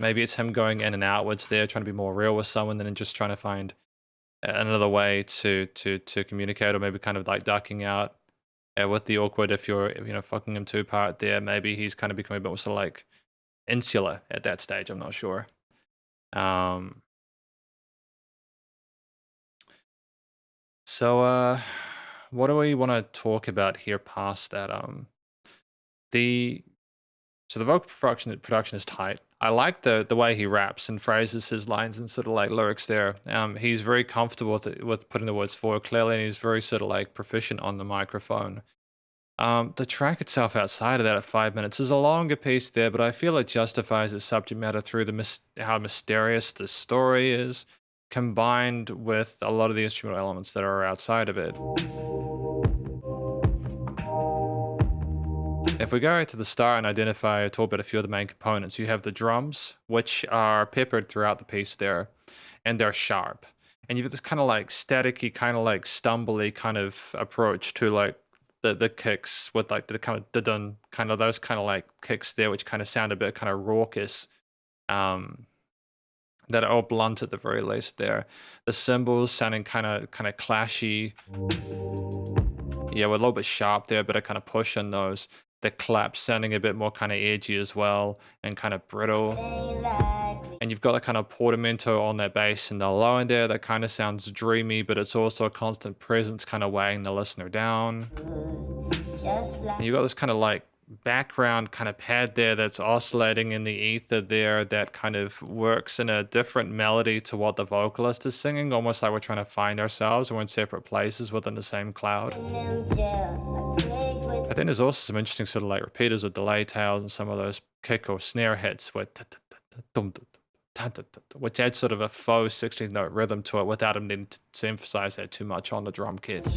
Speaker 1: Maybe it's him going in and outwards there, trying to be more real with someone than just trying to find another way to communicate, or maybe kind of like ducking out with the awkward if you're, fucking him too part there. Maybe he's kind of becoming a bit more sort of like insular at that stage. I'm not sure. So what do we want to talk about here past that? So the vocal production is tight. I like the way he raps and phrases his lines and sort of like lyrics there. He's very comfortable with putting the words forward clearly, and he's very sort of like proficient on the microphone. The track itself outside of that at 5 minutes is a longer piece there, but I feel it justifies its subject matter through how mysterious the story is, combined with a lot of the instrumental elements that are outside of it. If we go right to the start and talk about a few of the main components, you have the drums, which are peppered throughout the piece there, and they're sharp. And you have this kind of like staticky, kind of like stumbly kind of approach to like the kicks with like the kind of da-dun, kind of those kind of like kicks there, which kind of sound a bit kind of raucous, that are all blunt at the very least there. The cymbals sounding kind of clashy. Yeah, we're a little bit sharp there, but I kind of push on those. The claps sounding a bit more kind of edgy as well, and kind of brittle. And you've got that kind of portamento on that bass in the low end there that kind of sounds dreamy, but it's also a constant presence kind of weighing the listener down. And you've got this kind of like background kind of pad there that's oscillating in the ether there that kind of works in a different melody to what the vocalist is singing, almost like we're trying to find ourselves and we're in separate places within the same cloud. I think there's also some interesting sort of like repeaters or delay tails and some of those kick or snare hits with which adds sort of a faux 16-note rhythm to it without him needing to emphasize that too much on the drum kit.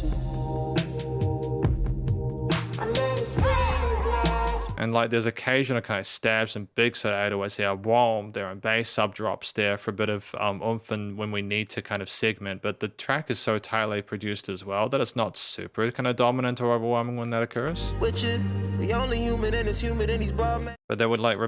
Speaker 1: And like there's occasional kind of stabs and big sort of 808s there, whom there, and bass sub drops there for a bit of oomph and when we need to kind of segment. But the track is so tightly produced as well that it's not super kind of dominant or overwhelming when that occurs.
Speaker 3: The only human in is human in these bar man.
Speaker 1: But they would like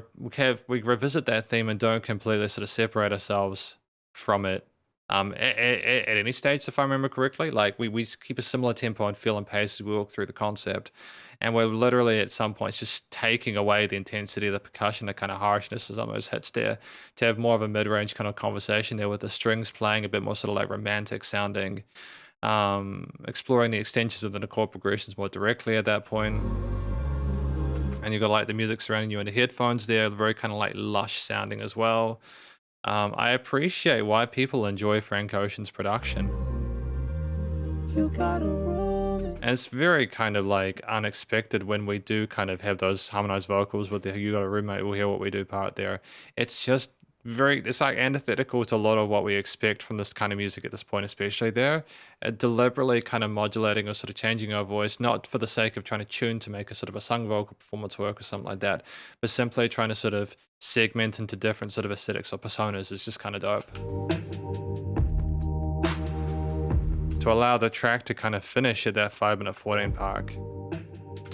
Speaker 1: we revisit that theme and don't completely sort of separate ourselves from it. At any stage, if I remember correctly, like we keep a similar tempo and feel and pace as we walk through the concept, and we're literally at some points just taking away the intensity of the percussion, the kind of harshness as almost hits there, to have more of a mid-range kind of conversation there with the strings playing a bit more sort of like romantic sounding, exploring the extensions within the chord progressions more directly at that point. And you've got like the music surrounding you in the headphones there, very kind of like lush sounding as well. I appreciate why people enjoy Frank Ocean's production. And it's very kind of like unexpected when we do kind of have those harmonized vocals with the "You Got a Roommate, We'll Hear What We Do" part there. It's just it's like antithetical to a lot of what we expect from this kind of music at this point, especially there. Deliberately kind of modulating or sort of changing our voice, not for the sake of trying to tune to make a sort of a sung vocal performance work or something like that, but simply trying to sort of segment into different sort of aesthetics or personas is just kind of dope. To allow the track to kind of finish at that 5 minute 14 mark,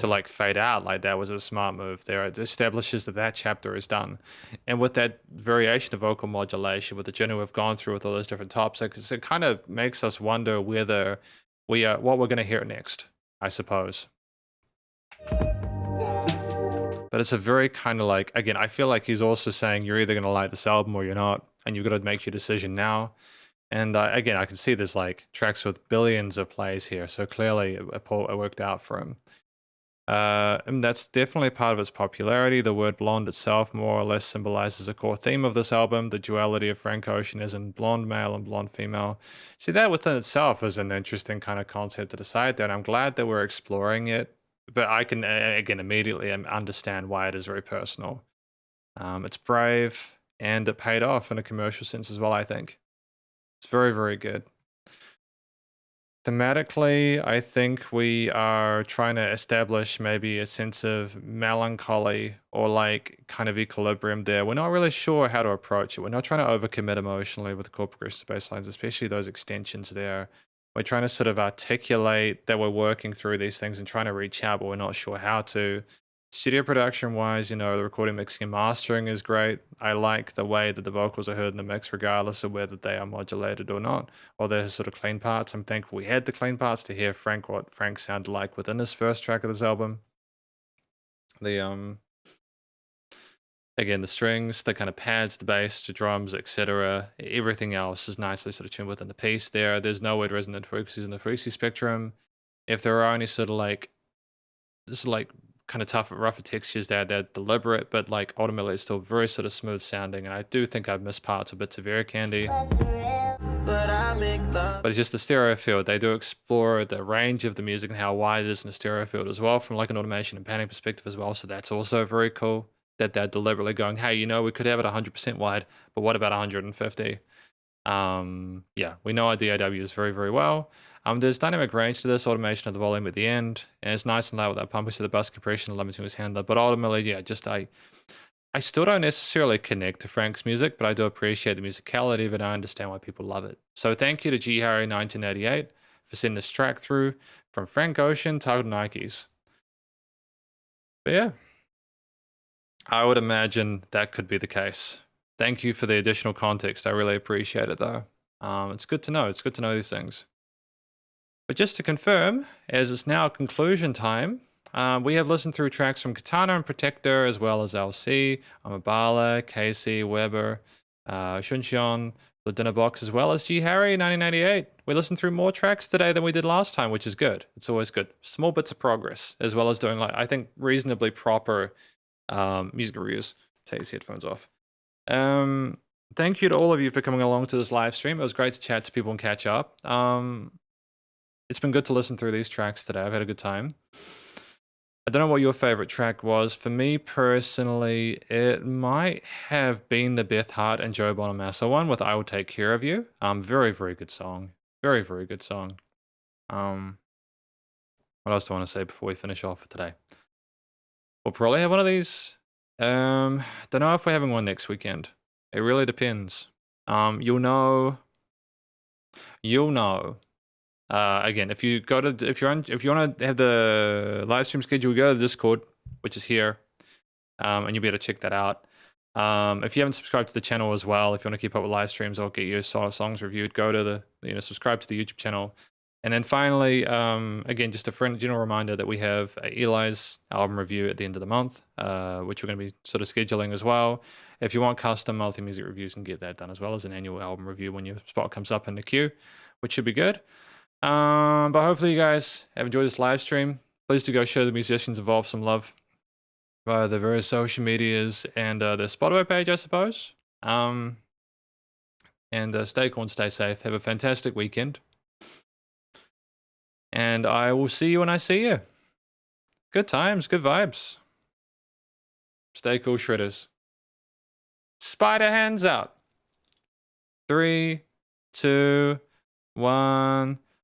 Speaker 1: to like fade out like that was a smart move there. It establishes that that chapter is done. And with that variation of vocal modulation, with the journey we've gone through with all those different topics, it kind of makes us wonder whether we are what we're going to hear next, I suppose. But it's a very kind of like, again, I feel like he's also saying you're either going to like this album or you're not, and you've got to make your decision now. And again, I can see there's like tracks with billions of plays here, so clearly it worked out for him. And that's definitely part of its popularity. The word blonde itself more or less symbolizes a core theme of this album, the duality of Frank Ocean as in blonde male and blonde female. See, that within itself is an interesting kind of concept to decide there, and I'm glad that we're exploring it. But I can, again, immediately understand why it is very personal. It's brave, and it paid off in a commercial sense as well, I think. It's very, very good. Thematically, I think we are trying to establish maybe a sense of melancholy or like kind of equilibrium there. We're not really sure how to approach it. We're not trying to overcommit emotionally with the core progressive bass lines, especially those extensions there. We're trying to sort of articulate that we're working through these things and trying to reach out, but we're not sure how to. Studio production wise, you know, the recording, mixing, and mastering is great. I like the way that the vocals are heard in the mix, regardless of whether they are modulated or not, or they're sort of clean parts. I'm thankful we had the clean parts to hear what Frank sounded like within his first track of this album. The again, the strings, the kind of pads, the bass, the drums, etc. Everything else is nicely sort of tuned within the piece there. There's no weird resonant frequencies in the frequency spectrum. If there are any sort of like, this is like kind of tough, rougher textures there, they're deliberate, but like ultimately it's still very sort of smooth sounding. And I do think I've missed parts of bits of Vera Candy. But it's just the stereo field. They do explore the range of the music and how wide it is in the stereo field as well, from like an automation and panning perspective as well. So that's also very cool that they're deliberately going, hey, you know, we could have it 100% wide, but what about 150? Yeah, we know our DAW is very, very well. There's dynamic range to this, automation of the volume at the end, and it's nice and loud with that pumping to the bus compression and limiting his handler. But ultimately, yeah, just I still don't necessarily connect to Frank's music, but I do appreciate the musicality of it. I understand why people love it. So thank you to G Harry 1988 for sending this track through from Frank Ocean, titled Nikes. But yeah, I would imagine that could be the case. Thank you for the additional context. I really appreciate it, though. It's good to know. It's good to know these things. But just to confirm, as it's now conclusion time, we have listened through tracks from Katana and Protector, as well as LC, Amabala, Casey, Weber, Shunxion, the Dinner Box, as well as G Harry 1988. We listened through more tracks today than we did last time, which is good. It's always good. Small bits of progress, as well as doing, like, I think, reasonably proper music reviews. Take these headphones off. Thank you to all of you for coming along to this live stream. It was great to chat to people and catch up. It's been good to listen through these tracks today. I've had a good time. I don't know what your favorite track was. For me personally, it might have been the Beth Hart and Joe Bonamassa one with I Will Take Care of You. Very, very good song. Very, very good song. What else do I want to say before we finish off for today? We'll probably have one of these. Don't know if we're having one next weekend. It really depends. You'll know. Again, if you want to have the live stream schedule, go to the Discord, which is here, and you'll be able to check that out. If you haven't subscribed to the channel as well, if you want to keep up with live streams or get your songs reviewed, go to subscribe to the YouTube channel. And then finally, again, just a general reminder that we have Eli's album review at the end of the month, which we're going to be sort of scheduling as well. If you want custom multi-music reviews, you can get that done, as well as an annual album review when your spot comes up in the queue, which should be good. But hopefully you guys have enjoyed this live stream. Please do go show the musicians involved some love via the various social medias and the Spotify page, I suppose. And stay cool and stay safe. Have a fantastic weekend. And I will see you when I see you. Good times, good vibes. Stay cool, Shredders. Spiderhands out. 3, 2, 1.